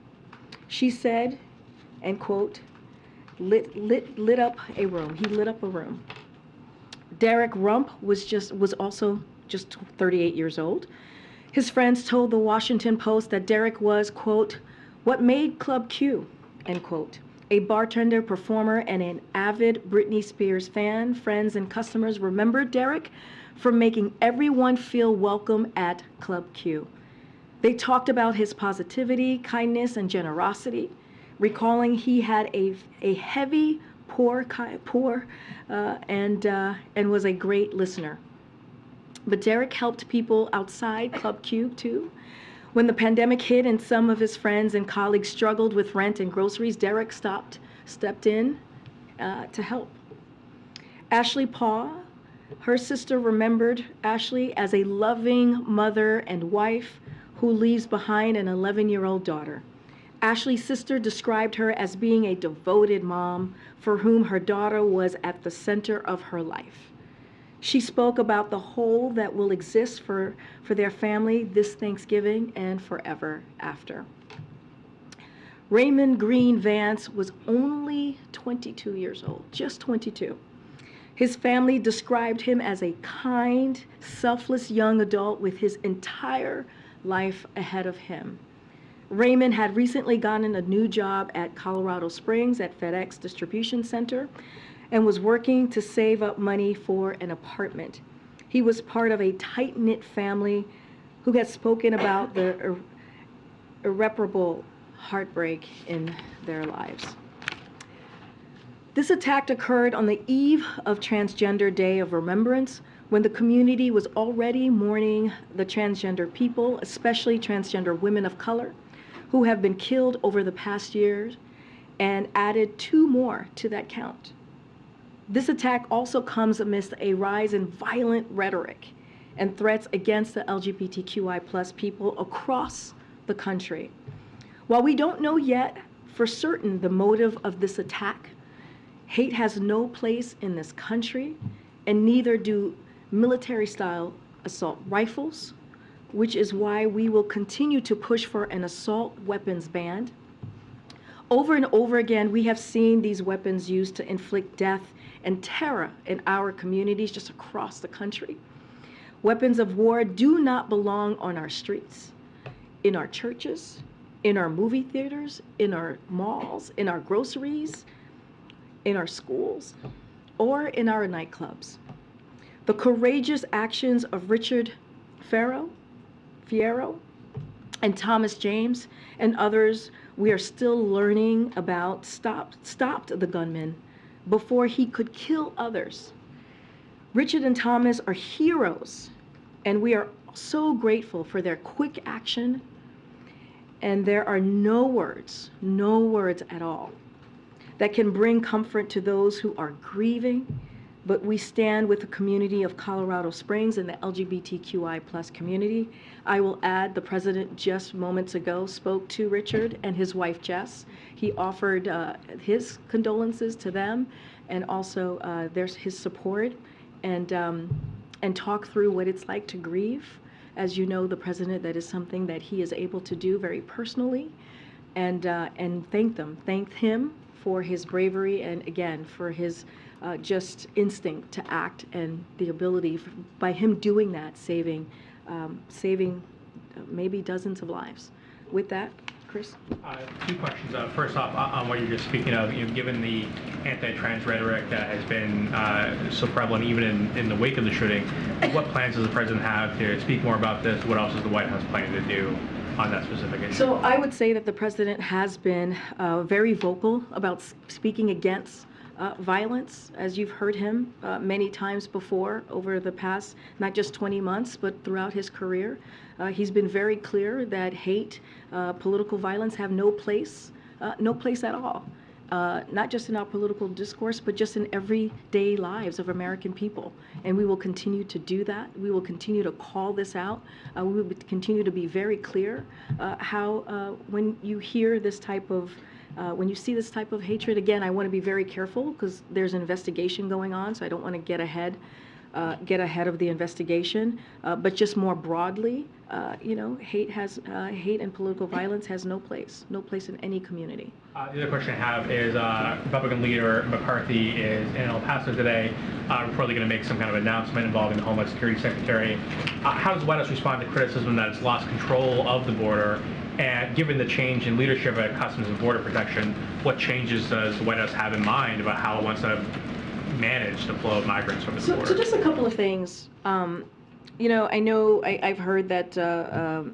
She said, and quote, lit up a room. He lit up a room. Derek Rump was also just 38 years old. His friends told the Washington Post that Derek was, quote, what made Club Q, end quote. A bartender, performer, and an avid Britney Spears fan. Friends and customers remembered Derek for making everyone feel welcome at Club Q. They talked about his positivity, kindness, and generosity, recalling he had a heavy, poor, and was a great listener. But Derek helped people outside Club Q too. When the pandemic hit and some of his friends and colleagues struggled with rent and groceries, Derek stepped in to help. Ashley Paw, her sister, remembered Ashley as a loving mother and wife who leaves behind an 11-year-old daughter. Ashley's sister described her as being a devoted mom for whom her daughter was at the center of her life. She spoke about the hole that will exist for their family this Thanksgiving and forever after. Raymond Green Vance was only 22 years old, just 22. His family described him as a kind, selfless young adult with his entire life ahead of him. Raymond had recently gotten a new job at Colorado Springs at FedEx Distribution Center and was working to save up money for an apartment. He was part of a tight-knit family who had spoken about the irreparable heartbreak in their lives. This attack occurred on the eve of Transgender Day of Remembrance, when the community was already mourning the transgender people, especially transgender women of color, who have been killed over the past years, and added 2 more to that count. This attack also comes amidst a rise in violent rhetoric and threats against the LGBTQI+ people across the country. While we don't know yet for certain the motive of this attack, hate has no place in this country, and neither do military-style assault rifles, which is why we will continue to push for an assault weapons ban. Over and over again, we have seen these weapons used to inflict death and terror in our communities just across the country. Weapons of war do not belong on our streets, in our churches, in our movie theaters, in our malls, in our groceries, in our schools, or in our nightclubs. The courageous actions of Richard Fierro and Thomas James and others we are still learning about stopped the gunman before he could kill others. Richard and Thomas are heroes, and we are so grateful for their quick action. And there are no words at all, that can bring comfort to those who are grieving. But we stand with the community of Colorado Springs and the LGBTQI+ community. I will add, the president just moments ago spoke to Richard and his wife Jess. He offered his condolences to them, and also there's his support, and talk through what it's like to grieve. As you know, the president, that is something that he is able to do very personally, and thank him for his bravery, and again for his just instinct to act, and the ability by him doing that, saving maybe dozens of lives. With that, Chris? Two questions. First off, on what you're just speaking of, given the anti-trans rhetoric that has been so prevalent even in the wake of the shooting, what plans does the president have to speak more about this? What else is the White House planning to do on that specific issue? So I would say that the president has been very vocal about speaking against violence, as you've heard him many times before over the past, not just 20 months, but throughout his career. He's been very clear that hate, political violence have no place at all. Not just in our political discourse, but just in everyday lives of American people. And we will continue to do that. We will continue to call this out. We will continue to be very clear how when you hear this type of when you see this type of hatred, again, I want to be very careful because there's an investigation going on, so I don't want to get ahead of the investigation. But just more broadly, hate and political violence has no place in any community. The other question I have is Republican leader McCarthy is in El Paso today, reportedly going to make some kind of announcement involving the Homeland Security Secretary. How does the White House respond to criticism that it's lost control of the border? And given the change in leadership at Customs and Border Protection, what changes does the White House have in mind about how it wants to manage the flow of migrants over the border? So just a couple of things. I know I've heard that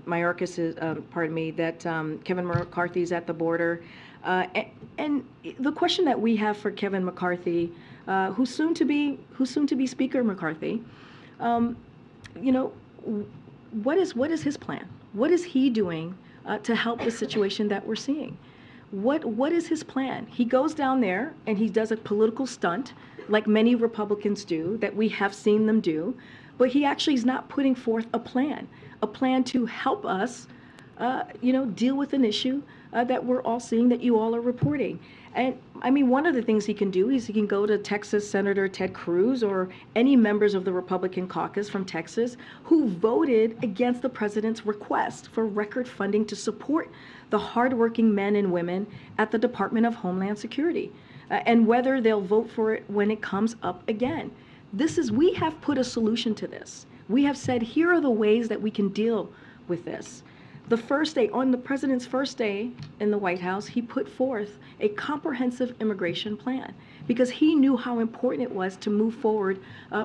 Mayorkas is, that Kevin McCarthy is at the border. And the question that we have for Kevin McCarthy, who's soon to be Speaker McCarthy, what is his plan? What is he doing to help the situation that we're seeing? What is his plan? He goes down there and he does a political stunt, like many Republicans do, that we have seen them do, but he actually is not putting forth a plan to help us, deal with an issue that we're all seeing, that you all are reporting. And I mean, one of the things he can do is he can go to Texas Senator Ted Cruz or any members of the Republican caucus from Texas who voted against the president's request for record funding to support the hardworking men and women at the Department of Homeland Security, and whether they'll vote for it when it comes up again. We have put a solution to this. We have said, here are the ways that we can deal with this. The first day, on the president's first day in the White House, he put forth a comprehensive immigration plan because he knew how important it was to move forward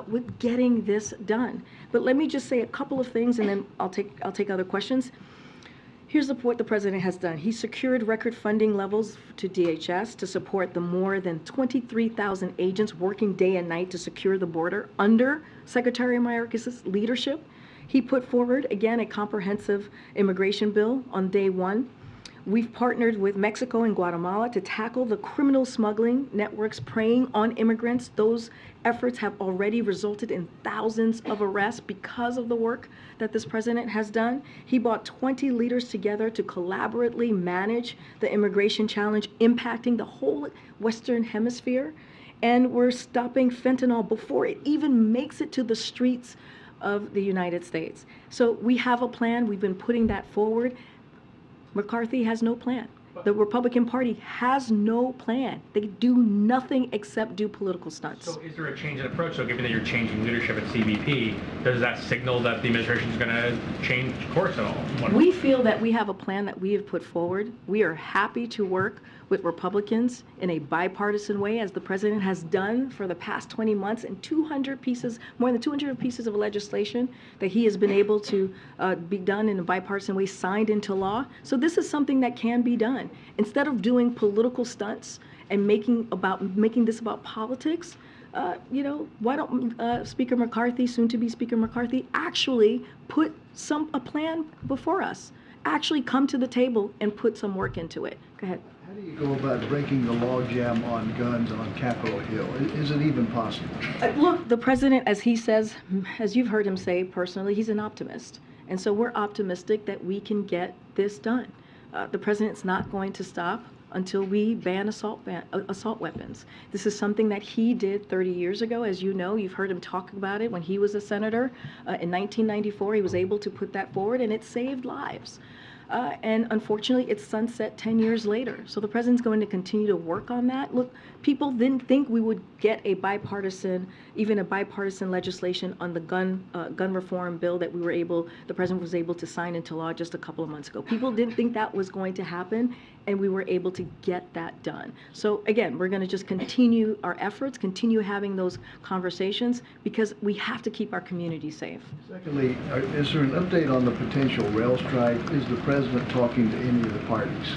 with getting this done. But let me just say a couple of things, and then I'll take other questions. Here's what the president has done. He secured record funding levels to DHS to support the more than 23,000 agents working day and night to secure the border under Secretary Mayorkas' leadership. He put forward, again, a comprehensive immigration bill on day one. We've partnered with Mexico and Guatemala to tackle the criminal smuggling networks preying on immigrants. Those efforts have already resulted in thousands of arrests because of the work that this president has done. He brought 20 leaders together to collaboratively manage the immigration challenge impacting the whole Western Hemisphere. And we're stopping fentanyl before it even makes it to the streets of the United States. So we have a plan. We've been putting that forward. McCarthy has no plan. The Republican Party has no plan. They do nothing except do political stunts. So is there a change in approach? So given that you're changing leadership at CBP, does that signal that the administration is going to change course at all? We feel that we have a plan that we have put forward. We are happy to work with Republicans in a bipartisan way, as the president has done for the past 20 months, and more than 200 pieces of legislation that he has been able to be done in a bipartisan way, signed into law. So this is something that can be done. Instead of doing political stunts and making this about politics, why don't Speaker McCarthy, soon to be Speaker McCarthy, actually put a plan before us? Actually come to the table and put some work into it. Go ahead. How do you go about breaking the logjam on guns on Capitol Hill? Is it even possible? Look, the president, as he says, as you've heard him say personally, he's an optimist. And so we're optimistic that we can get this done. The president's not going to stop until we ban assault weapons. This is something that he did 30 years ago. As you know, you've heard him talk about it when he was a senator. In 1994, he was able to put that forward, and it saved lives. And unfortunately, it's sunset 10 years later. So the president's going to continue to work on that. Look, people didn't think we would get a bipartisan legislation on the gun reform bill that the president was able to sign into law just a couple of months ago. People didn't think that was going to happen, and we were able to get that done. So again, we're going to just continue our efforts, continue having those conversations, because we have to keep our community safe. Secondly, is there an update on the potential rail strike? Is the president talking to any of the parties?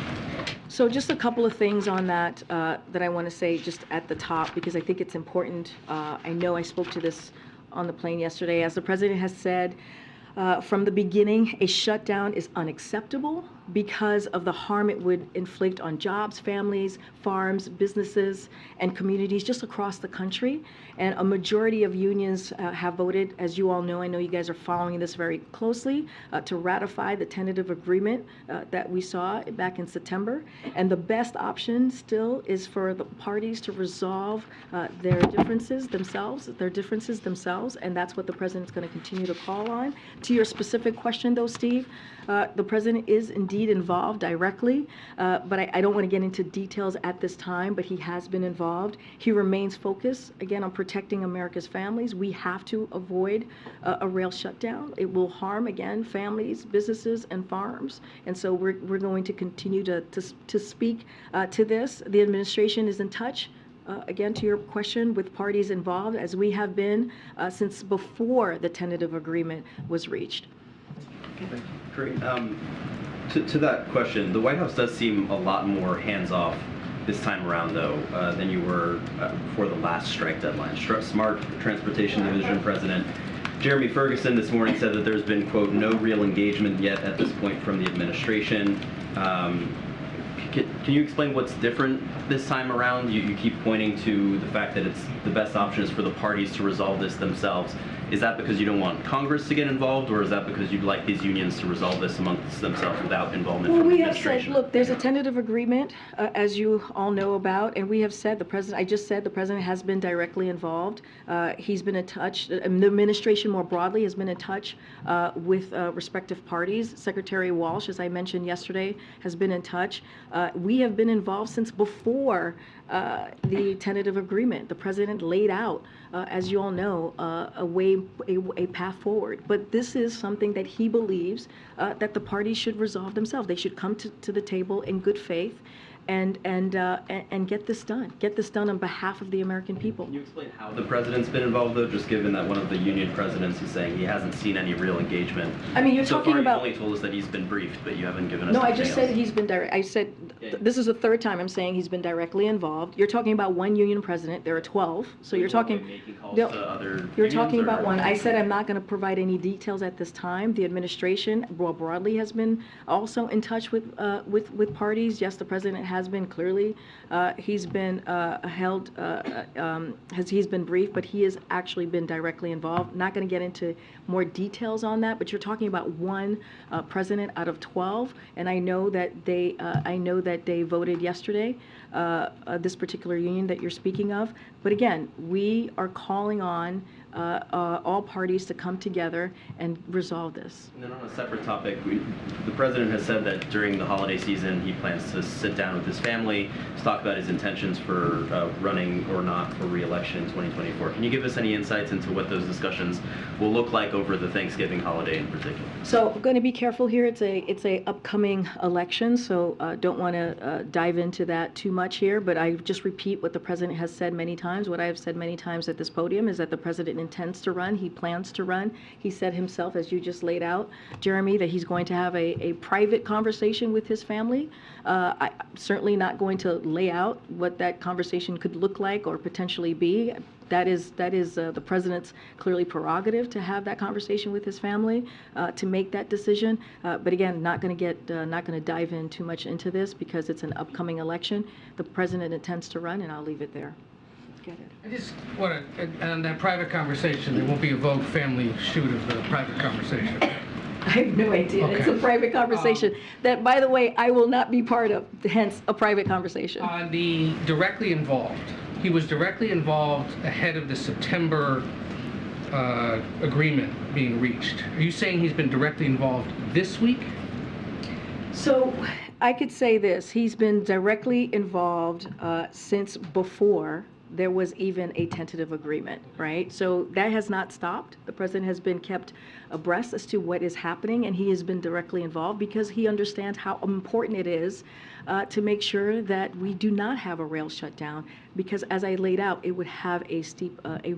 So just a couple of things on that that I want to say just at the top, because I think it's important. I know I spoke to this on the plane yesterday. As the president has said, from the beginning, a shutdown is unacceptable because of the harm it would inflict on jobs, families, farms, businesses, and communities just across the country. And a majority of unions have voted, as you all know, I know you guys are following this very closely, to ratify the tentative agreement that we saw back in September. And the best option still is for the parties to resolve their differences themselves, and that's what the president's going to continue to call on. To your specific question, though, Steve, the president is indeed involved directly, but I don't want to get into details at this time, but he has been involved. He remains focused, again, on protecting America's families. We have to avoid a rail shutdown. It will harm, again, families, businesses, and farms. And so we're going to continue to speak to this. The administration is in touch. Again, to your question, with parties involved, as we have been since before the tentative agreement was reached. Okay. Great. To that question, the White House does seem a lot more hands-off this time around, though, than you were before the last strike deadline. Smart Transportation Division President Jeremy Ferguson this morning said that there's been, quote, no real engagement yet at this point from the administration. Can you explain what's different this time around? You keep pointing to the fact that it's the best option is for the parties to resolve this themselves. Is that because you don't want Congress to get involved, or is that because you'd like these unions to resolve this amongst themselves without involvement from the administration? Well, we have said, look, there's a tentative agreement, as you all know about, and we have said I just said the president has been directly involved. He's been in touch, the administration more broadly has been in touch with respective parties. Secretary Walsh, as I mentioned yesterday, has been in touch. We have been involved since before the tentative agreement. The president laid out, as you all know, a path forward. But this is something that he believes that the parties should resolve themselves. They should come to the table in good faith and get this done. Get this done on behalf of the American people. Can you explain how the president's been involved, though, just given that one of the union presidents is saying he hasn't seen any real engagement? I mean, you're talking about... So far, you've only told us that he's been briefed, but you haven't given us No, I anything just said else. he's been direct. I said, this is the third time I'm saying he's been directly involved. You're talking about one union president. There are 12. So you're talking... You're talking about one. I said I'm not going to provide any details at this time. The administration, more broadly, has been also in touch with parties. Yes, the president has been clearly. He's been he's been briefed, but he has actually been directly involved. Not going to get into more details on that, but you're talking about one president out of 12, and I know that they voted yesterday. This particular union that you're speaking of, but again, we are calling on all parties to come together and resolve this. And then on a separate topic, the president has said that during the holiday season he plans to sit down with his family to talk about his intentions for running or not for re-election in 2024. Can you give us any insights into what those discussions will look like over the Thanksgiving holiday in particular? So I'm going to be careful here. It's a upcoming election, so don't want to dive into that too much here, but I just repeat what the president has said many times. What I have said many times at this podium is that the president intends to run. He plans to run. He said himself, as you just laid out, Jeremy, that he's going to have a private conversation with his family. I'm certainly not going to lay out what that conversation could look like or potentially be. That is the president's clearly prerogative to have that conversation with his family, to make that decision. But again, not going to dive in too much into this because it's an upcoming election. The president intends to run, and I'll leave it there. Get it. I just want to, on that private conversation, there won't be a Vogue family shoot of the private conversation. I have no idea. Okay. It's a private conversation that, by the way, I will not be part of, hence a private conversation. On the directly involved, he was directly involved ahead of the September agreement being reached. Are you saying he's been directly involved this week? So I could say this. He's been directly involved since before there was even a tentative agreement, right? So that has not stopped. The president has been kept abreast as to what is happening, and he has been directly involved because he understands how important it is to make sure that we do not have a rail shutdown, because as I laid out, it would have a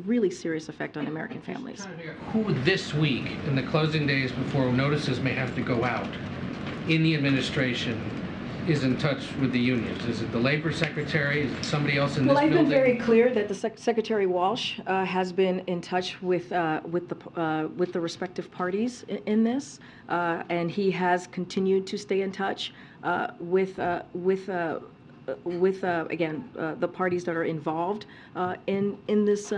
really serious effect on American families. Who this week, in the closing days before notices may have to go out, in the administration is in touch with the unions? Is it the labor secretary? Is it somebody else in this building? Well, I've been very clear that the Secretary Walsh has been in touch with the respective parties in this, and he has continued to stay in touch with again the parties that are involved in this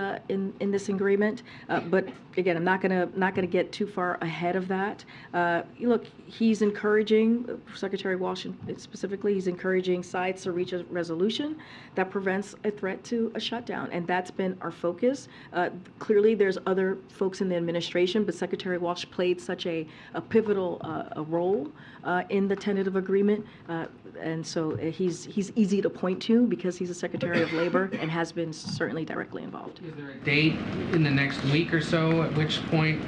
agreement. But again, I'm not gonna get too far ahead of that. Look, he's encouraging, Secretary Walsh specifically, he's encouraging sides to reach a resolution that prevents a threat to a shutdown, and that's been our focus. Clearly, there's other folks in the administration, but Secretary Walsh played such a pivotal role in the tentative agreement, and so he's easy to point to because he's a Secretary of Labor and has been certainly directly involved. Is there a date in the next week or so at which point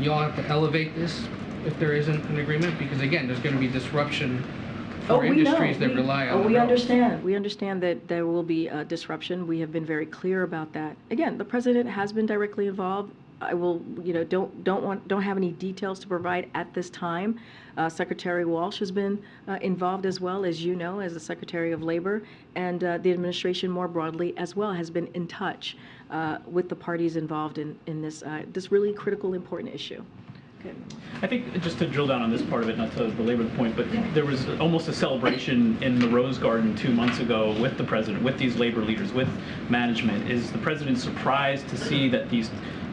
y'all have to elevate this if there isn't an agreement? Because again, there's going to be disruption for industries that rely on the we rails. understand. We understand that there will be disruption. We have been very clear about that. Again, the president has been directly involved. I will, don't have any details to provide at this time. Secretary Walsh has been involved as well, as you know, as the Secretary of Labor, and the administration more broadly as well has been in touch with the parties involved in this really critical, important issue. Okay. I think just to drill down on this part of it, not to belabor the point, but there was almost a celebration in the Rose Garden 2 months ago with the president, with these labor leaders, with management. Is the president surprised to see that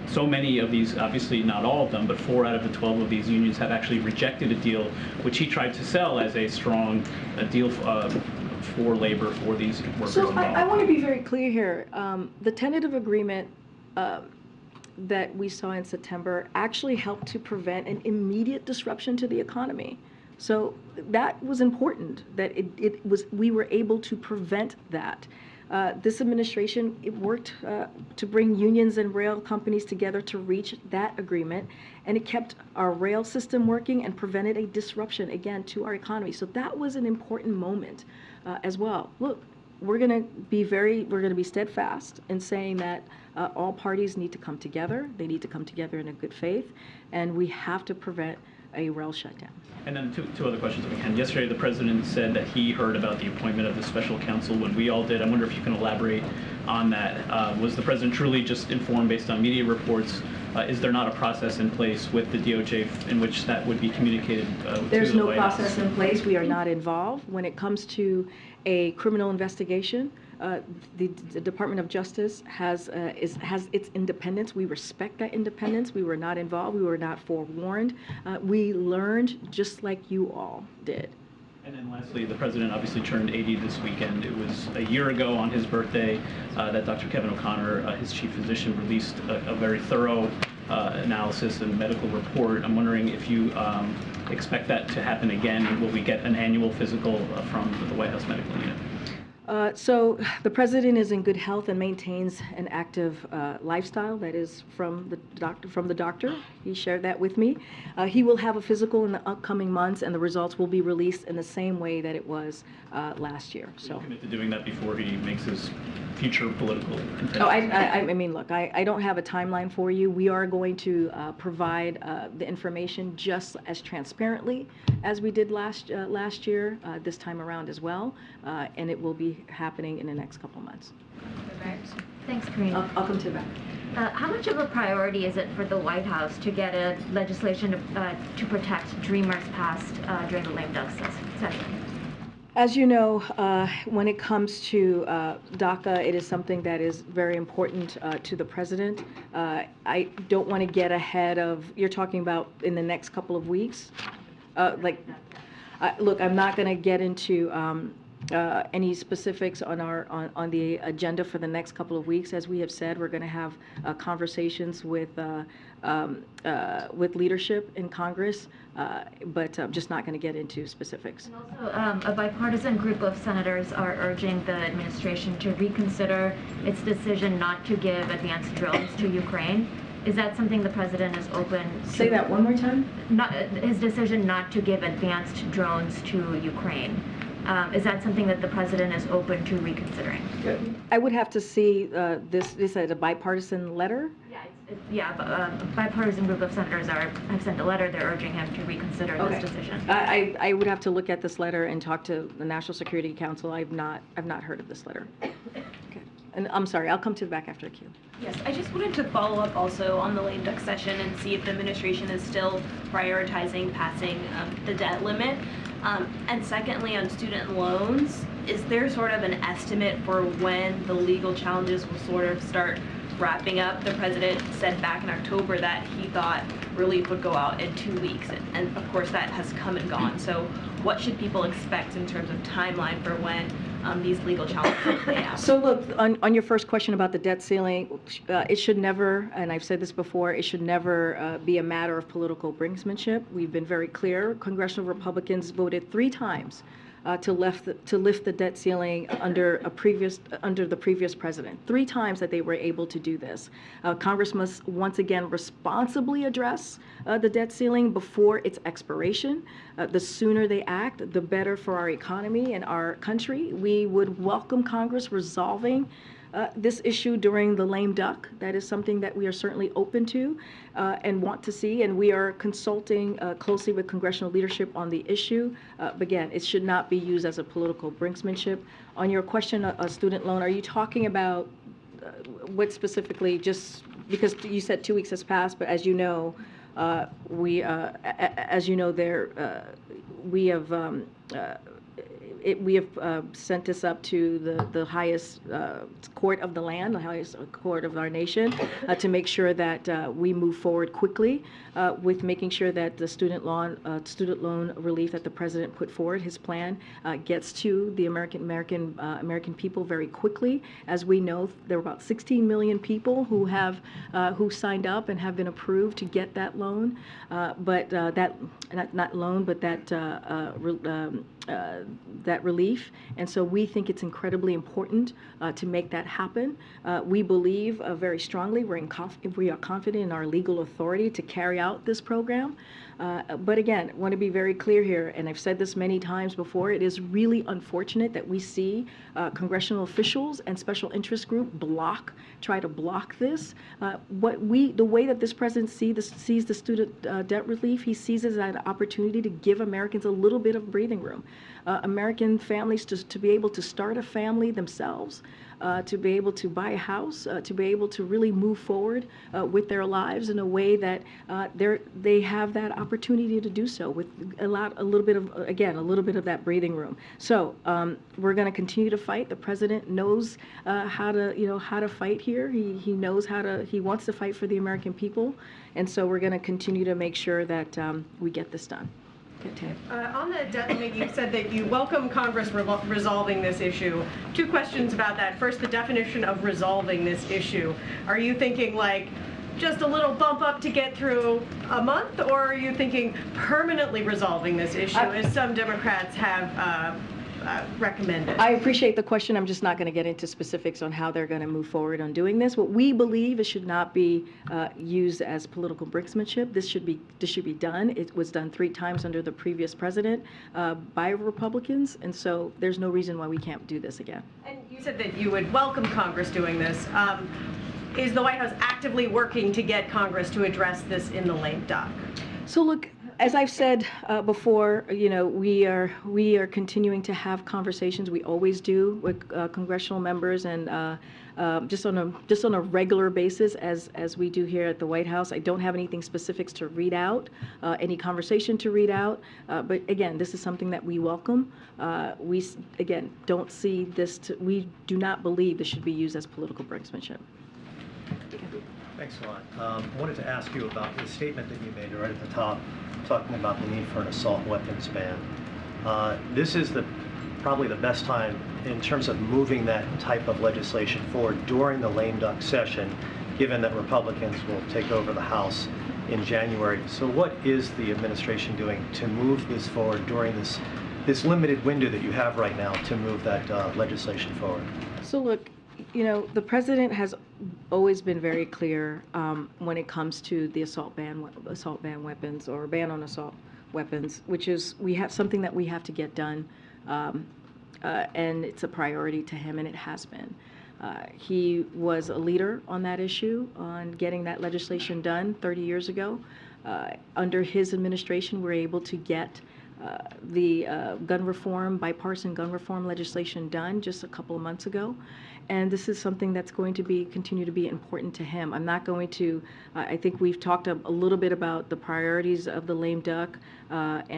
so many of these, obviously not all of them, but 4 out of the 12 of these unions have actually rejected a deal which he tried to sell as a strong deal for labor for these workers So involved? I want to be very clear here. The tentative agreement that we saw in September actually helped to prevent an immediate disruption to the economy. So that was important, that we were able to prevent that. This administration, it worked to bring unions and rail companies together to reach that agreement, and it kept our rail system working and prevented a disruption, again, to our economy. So that was an important moment as well. Look, we're going to be steadfast in saying that all parties need to come together. They need to come together in a good faith, and we have to prevent a rail shutdown. And then two other questions if we can. Yesterday, the president said that he heard about the appointment of the special counsel when we all did. I wonder if you can elaborate on that. Was the president truly just informed based on media reports? Is there not a process in place with the DOJ in which that would be communicated to the White House? There's no process in place. We are not involved. When it comes to a criminal investigation, the Department of Justice has its independence. We respect that independence. We were not involved. We were not forewarned. We learned just like you all did. And then lastly, the president obviously turned 80 this weekend. It was a year ago on his birthday that Dr. Kevin O'Connor, his chief physician, released a very thorough analysis and medical report. I'm wondering if you expect that to happen again. Will we get an annual physical from the White House Medical Unit? So the president is in good health and maintains an active lifestyle. That is from the doctor. He shared that with me. He will have a physical in the upcoming months, and the results will be released in the same way that it was last year. So commit to doing that before he makes his future political intentions. Oh, I mean, look, I don't have a timeline for you. We are going to provide the information just as transparently as we did last year, this time around as well, and it will be happening in the next couple of months. Thanks, Karine. I'll come to that. How much of a priority is it for the White House to get a legislation to protect Dreamers passed during the lame duck session? As you know, when it comes to DACA, it is something that is very important to the president. I don't want to get ahead of, you're talking about in the next couple of weeks. Look, I'm not going to get into any specifics on the agenda for the next couple of weeks. As we have said, we're going to have conversations with leadership in Congress, but I'm just not going to get into specifics. And also, a bipartisan group of senators are urging the administration to reconsider its decision not to give advanced drones to Ukraine. Is that something the president is open to? Say that one more time? His decision not to give advanced drones to Ukraine. Is that something that the president is open to reconsidering? I would have to see this as a bipartisan letter. A bipartisan group of senators have sent a letter. They're urging him to reconsider this decision. I would have to look at this letter and talk to the National Security Council. I've not heard of this letter. Okay. And I'm sorry, I'll come to the back after the queue. Yes, I just wanted to follow up also on the lame duck session and see if the administration is still prioritizing passing the debt limit. And secondly, on student loans, is there sort of an estimate for when the legal challenges will sort of start wrapping up? The president said back in October that he thought relief would go out in 2 weeks, and of course that has come and gone. So what should people expect in terms of timeline for when these legal challenges play out? So look, on your first question about the debt ceiling, it should never, and I've said this before, it should never be a matter of political brinksmanship. We've been very clear. Congressional Republicans voted 3 times to lift the debt ceiling under the previous president. 3 times that they were able to do this. Congress must once again responsibly address the debt ceiling before its expiration. The sooner they act, the better for our economy and our country. We would welcome Congress resolving this issue during the lame duck. That is something that we are certainly open to and want to see, and we are consulting closely with congressional leadership on the issue. But again, it should not be used as a political brinksmanship. On your question of student loan, are you talking about what specifically, just because you said 2 weeks has passed, but as you know, we have sent this up to the highest court of the land, the highest court of our nation, to make sure that we move forward quickly with making sure that the student loan relief that the president put forward, his plan, gets to the American people very quickly. As we know, there were about 16 million people who signed up and have been approved to get that loan, but that relief, and so we think it's incredibly important to make that happen. We believe very strongly, we are confident in our legal authority to carry out this program. But again, I want to be very clear here, and I've said this many times before, it is really unfortunate that we see congressional officials and special interest group try to block this. The way that this president sees the student debt relief, he sees it as an opportunity to give Americans a little bit of breathing room. American families to be able to start a family themselves, to be able to buy a house, to be able to really move forward with their lives in a way that they have that opportunity to do so with a little bit of that breathing room. So we're going to continue to fight. The president knows how to fight here. He knows he wants to fight for the American people, and so we're going to continue to make sure that we get this done. On the debt limit, you said that you welcome Congress resolving this issue. 2 questions about that. First, the definition of resolving this issue. Are you thinking like just a little bump up to get through a month, or are you thinking permanently resolving this issue, as some Democrats have recommended? I appreciate the question. I'm just not going to get into specifics on how they're going to move forward on doing this. What we believe it should not be used as political brinksmanship. This should be done. It was done 3 times under the previous president by Republicans, and so there's no reason why we can't do this again. And you said that you would welcome Congress doing this. Is the White House actively working to get Congress to address this in the lame duck? So look, as I've said before, you know, we are continuing to have conversations. We always do with congressional members, and just on a regular basis, as we do here at the White House. I don't have anything specifics to read out, any conversation to read out. But again, this is something that we welcome. We again don't see this. We do not believe this should be used as political brinksmanship. Thanks a lot. I wanted to ask you about the statement that you made right at the top, talking about the need for an assault weapons ban. This is probably the best time in terms of moving that type of legislation forward during the lame duck session, given that Republicans will take over the House in January. So what is the administration doing to move this forward during this limited window that you have right now to move that legislation forward? So look, you know, the president has always been very clear when it comes to the assault ban weapons, or ban on assault weapons, which is we have something that we have to get done, and it's a priority to him, and it has been. He was a leader on that issue, on getting that legislation done 30 years ago. Under his administration, we were able to get the bipartisan gun reform legislation done just a couple of months ago. And this is something that's going to continue to be important to him. I'm not going to, I think we've talked a little bit about the priorities of the lame duck, but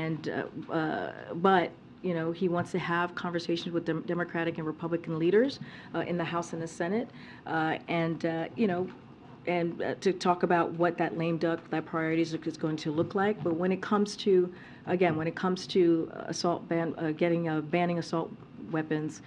you know, he wants to have conversations with Democratic and Republican leaders in the House and the Senate, you know, and to talk about what that lame duck, that priorities is going to look like. But when it comes to, again, when it comes to assault banning assault weapons,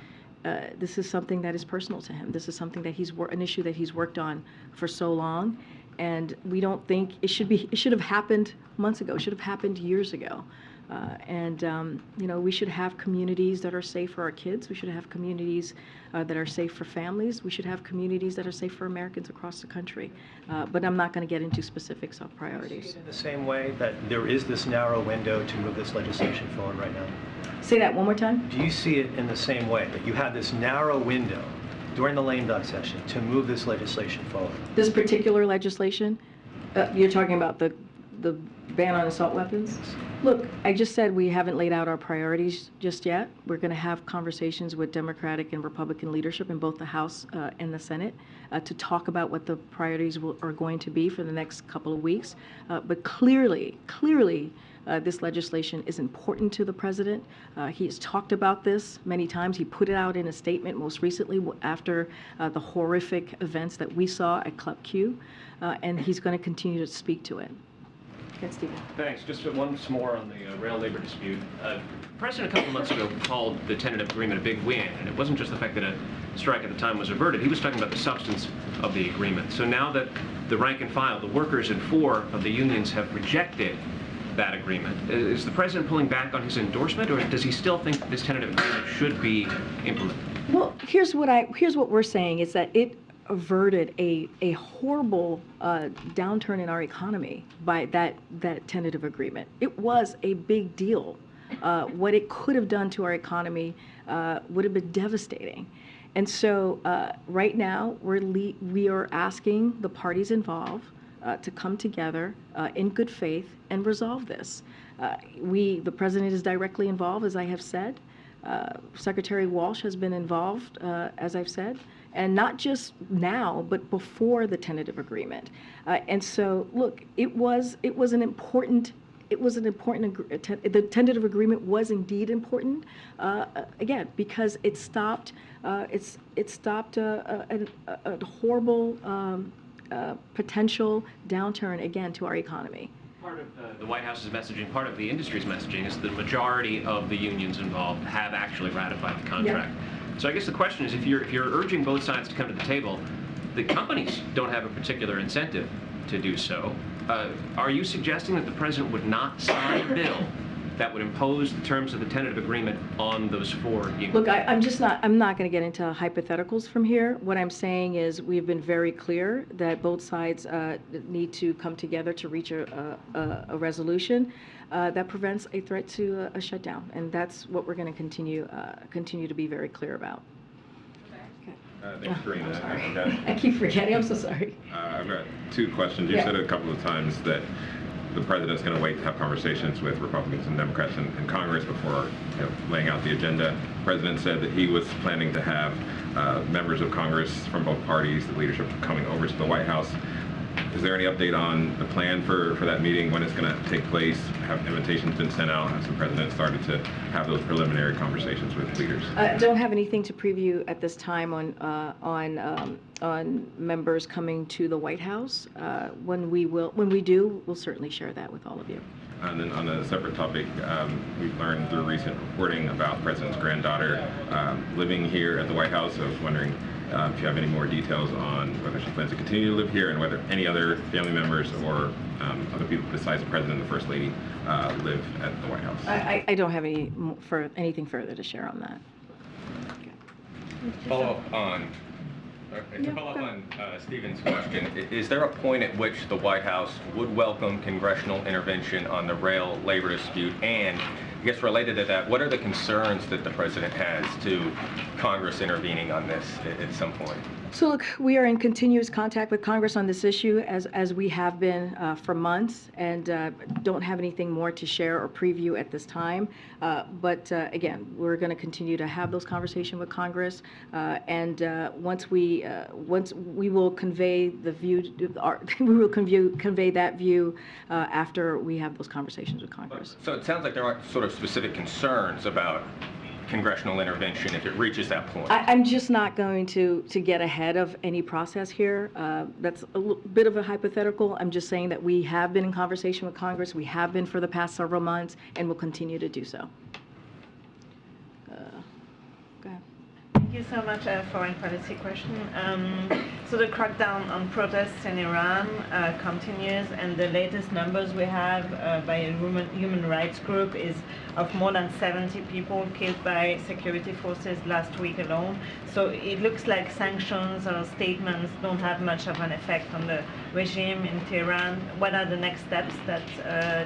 this is something that is personal to him. This is something that an issue that he's worked on for so long, and we don't think it should have happened months ago. It should have happened years ago. You know, we should have communities that are safe for our kids. We should have communities that are safe for families. We should have communities that are safe for Americans across the country. But I'm not going to get into specifics of priorities. Do you see it in the same way that there is this narrow window to move this legislation forward right now? Say that one more time. Do you see it in the same way, that you have this narrow window during the lame duck session to move this legislation forward? This particular legislation, you're talking about the ban on assault weapons? Look, I just said we haven't laid out our priorities just yet. We're going to have conversations with Democratic and Republican leadership in both the House and the Senate to talk about what the priorities are going to be for the next couple of weeks. But clearly, this legislation is important to the president. He has talked about this many times. He put it out in a statement most recently after the horrific events that we saw at Club Q, and he's going to continue to speak to it. Okay, Stephen. Thanks. Just once more on the rail labor dispute. The President a couple months ago called the tentative agreement a big win, and it wasn't just the fact that a strike at the time was averted. He was talking about the substance of the agreement. So now that the rank and file, the workers in 4 of the unions have rejected that agreement, is the President pulling back on his endorsement, or does he still think that this tentative agreement should be implemented? Well, here's what we're saying is that it averted a horrible downturn in our economy by that tentative agreement. It was a big deal. What it could have done to our economy would have been devastating. And so right now we are asking the parties involved to come together in good faith and resolve this. The President is directly involved, as I have said. Secretary Walsh has been involved, as I've said, and not just now, but before the tentative agreement. And so, look, the tentative agreement was indeed important, again, because it stopped a horrible potential downturn again to our economy. Part of the White House's messaging, part of the industry's messaging, is the majority of the unions involved have actually ratified the contract. Yeah. So I guess the question is, if you're urging both sides to come to the table, the companies don't have a particular incentive to do so. Are you suggesting that the President would not sign a bill that would impose the terms of the tentative agreement on those 4 unions? Look, I'm not going to get into hypotheticals from here. What I'm saying is we've been very clear that both sides need to come together to reach a resolution that prevents a threat to a shutdown, and that's what we're going to continue to be very clear about. Thanks, Karine. I keep forgetting. I'm so sorry. I've got 2 questions. You Yeah. said a couple of times that the president's going to wait to have conversations with Republicans and Democrats in Congress before laying out the agenda. The president said that he was planning to have members of Congress from both parties, the leadership, coming over to the White House. Is there any update on the plan for that meeting, when it's going to take place? Have invitations been sent out? Has the president started to have those preliminary conversations with leaders? I don't have anything to preview at this time on members coming to the White House. When we do, we'll certainly share that with all of you. And then on a separate topic, we've learned through recent reporting about the president's granddaughter living here at the White House. I was wondering if you have any more details on whether she plans to continue to live here and whether any other family members or other people besides the president and the first lady live at the White House. I don't have anything further to share on that. Follow up on Stephen's question, is there a point at which the White House would welcome congressional intervention on the rail labor dispute? And I guess related to that, what are the concerns that the president has to Congress intervening on this at some point? So look, we are in continuous contact with Congress on this issue as we have been for months, and don't have anything more to share or preview at this time. But again, we're going to continue to have those conversations with Congress, and once we will convey the view, we will convey that view after we have those conversations with Congress. So it sounds like there aren't sort of specific concerns about congressional intervention if it reaches that point. I'm just not going to get ahead of any process here. That's a bit of a hypothetical. I'm just saying that we have been in conversation with Congress. We have been for the past several months, and will continue to do so. Go ahead. Thank you so much. A foreign policy question. So the crackdown on protests in Iran continues, and the latest numbers we have by a human rights group is of more than 70 people killed by security forces last week alone. So it looks like sanctions or statements don't have much of an effect on the regime in Tehran. What are the next steps that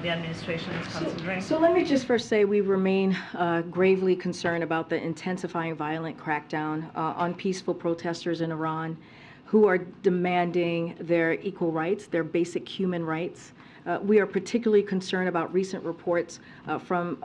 the administration is considering? So let me just first say we remain gravely concerned about the intensifying violent crackdown on peaceful protesters in Iran who are demanding their equal rights, their basic human rights. We are particularly concerned about recent reports from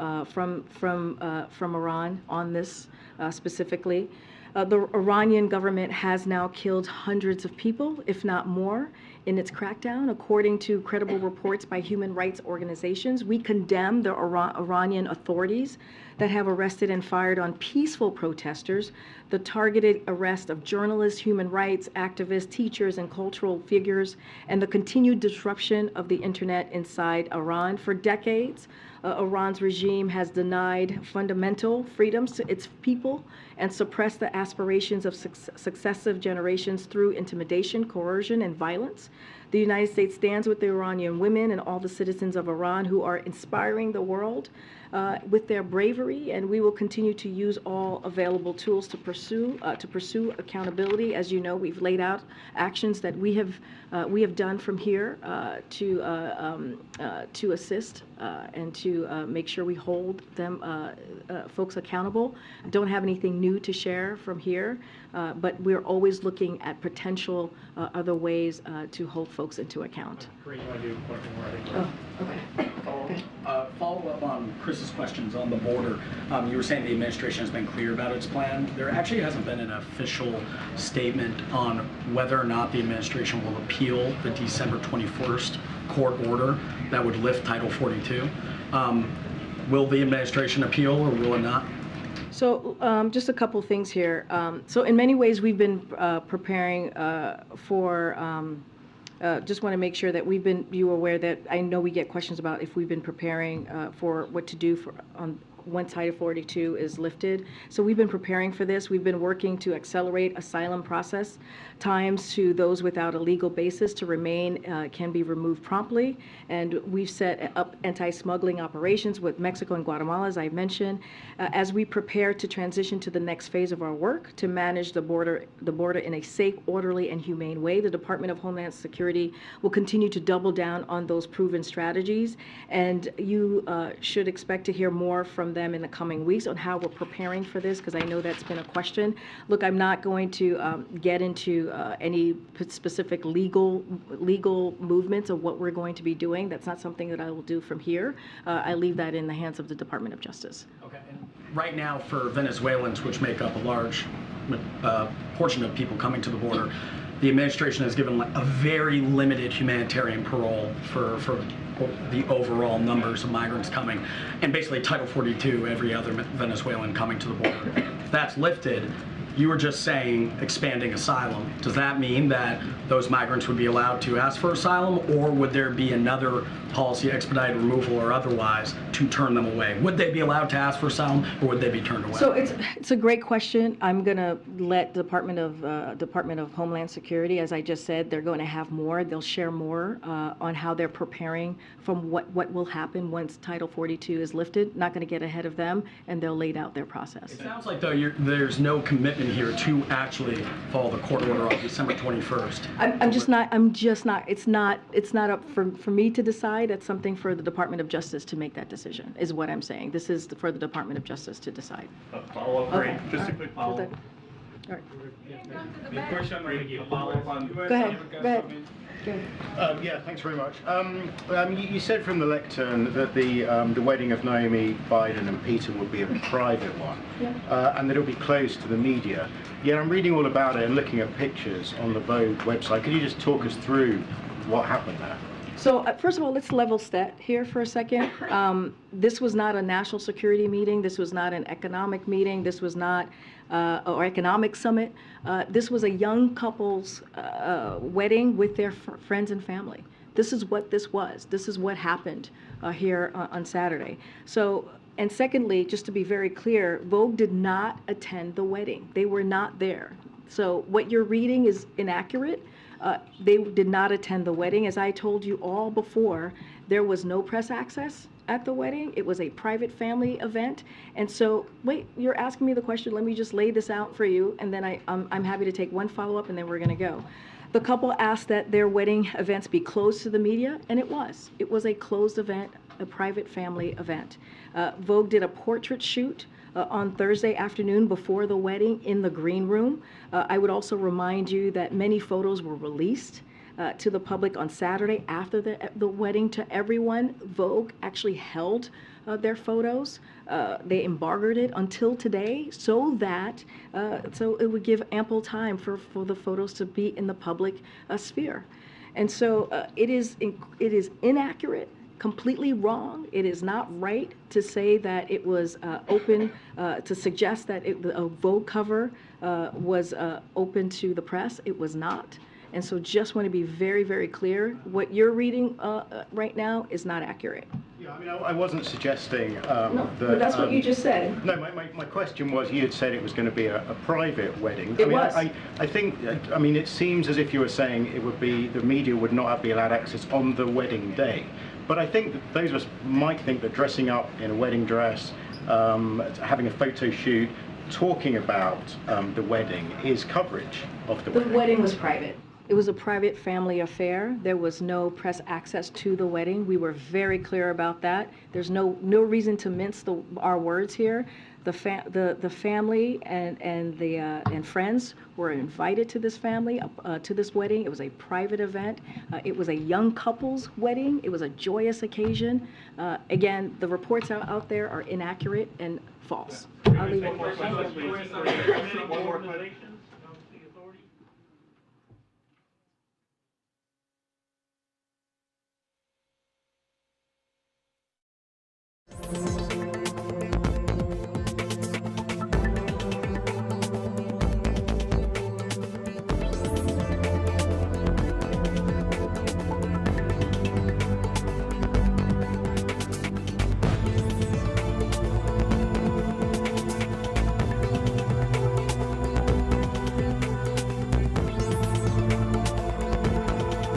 Iran on this specifically. The Iranian government has now killed hundreds of people, if not more, in its crackdown, according to credible reports by human rights organizations. We condemn the Iranian authorities that have arrested and fired on peaceful protesters, the targeted arrest of journalists, human rights activists, teachers, and cultural figures, and the continued disruption of the internet inside Iran. For decades, Iran's regime has denied fundamental freedoms to its people and suppressed the aspirations of successive generations through intimidation, coercion, and violence. The United States stands with the Iranian women and all the citizens of Iran who are inspiring the world with their bravery, and we will continue to use all available tools to pursue accountability. As you know, we've laid out actions that we have done from here to assist and to make sure we hold them folks accountable. I don't have anything new to share from here, but we're always looking at potential other ways to hold folks into account. Great, you want to do one more, I think. Oh, okay. Follow up on Chris's questions on the border. You were saying the administration has been clear about its plan. There actually hasn't been an official statement on whether or not the administration will appeal the December 21st court order that would lift Title 42. Will the administration appeal or will it not? So just a couple things here. So in many ways, we've been preparing for, just want to make sure that you are aware that I know we get questions about if we've been preparing for what to do once Title 42 is lifted. So we've been preparing for this. We've been working to accelerate asylum process times to those without a legal basis to remain can be removed promptly. And we've set up anti-smuggling operations with Mexico and Guatemala, as I mentioned, as we prepare to transition to the next phase of our work to manage the border in a safe, orderly, and humane way. The Department of Homeland Security will continue to double down on those proven strategies, and you should expect to hear more from them in the coming weeks on how we're preparing for this, because I know that's been a question. Look, I'm not going to get into any specific legal movements of what we're going to be doing. That's not something that I will do from here. I leave that in the hands of the Department of Justice. Okay. And right now, for Venezuelans, which make up a large portion of people coming to the border, the administration has given a very limited humanitarian parole for the overall numbers of migrants coming, and basically Title 42 every other Venezuelan coming to the border. If that's lifted, you were just saying expanding asylum. Does that mean that those migrants would be allowed to ask for asylum, or would there be another policy, expedited removal or otherwise, to turn them away? Would they be allowed to ask for asylum, or would they be turned away? So it's a great question. I'm going to let Department of Homeland Security, as I just said, they're going to have more. They'll share more on how they're preparing from what will happen once Title 42 is lifted. Not going to get ahead of them, and they'll lay out their process. It sounds like, though, there's no commitment here to actually follow the court order on December 21st. I'm just not. It's not up for me to decide. It's something for the Department of Justice to make that decision, is what I'm saying. This is for the Department of Justice to decide. Follow-up, Okay. just a quick follow-up. All right. The question on follow-up on. Go ahead. Yeah, thanks very much. You said from the lectern that the wedding of Naomi, Biden, and Peter would be a private one, and that it would be closed to the media. Yet I'm reading all about it and looking at pictures on the Vogue website. Could you just talk us through what happened there? So first of all, let's level set here for a second. This was not a national security meeting. This was not an economic meeting. This was not or economic summit. This was a young couple's wedding with their friends and family. This is what this was. This is what happened here on Saturday. So, and secondly, just to be very clear, Vogue did not attend the wedding. They were not there. So what you're reading is inaccurate. They did not attend the wedding. As I told you all before, there was no press access at the wedding. It was a private family event. And so, wait, you're asking me the question. Let me just lay this out for you, and then I'm happy to take one follow-up, and then we're going to go. The couple asked that their wedding events be closed to the media, and it was. It was a closed event, a private family event. Vogue did a portrait shoot on Thursday afternoon before the wedding in the green room. I would also remind you that many photos were released to the public on Saturday after the wedding to everyone. Vogue actually held their photos. They embargoed it until today so that so it would give ample time for the photos to be in the public sphere. And so it is inaccurate, completely wrong. It is not right to say that it was open, to suggest that a Vogue cover was open to the press. It was not. And so just want to be very, very clear. What you're reading right now is not accurate. Yeah, I mean, I wasn't suggesting no, but that's what you just said. No, my question was, you had said it was going to be a private wedding. It was. I think, I mean, it seems as if you were saying it would be, the media would not be allowed access on the wedding day. But I think that those of us might think that dressing up in a wedding dress, having a photo shoot, talking about the wedding is coverage of the wedding. The wedding was private. It was a private family affair. There was no press access to the wedding. We were very clear about that. There's no reason to mince our words here. The family and friends were invited to this family, to this wedding. It was a private event. It was a young couple's wedding. It was a joyous occasion. Again, the reports out there are inaccurate and false. I'll leave it.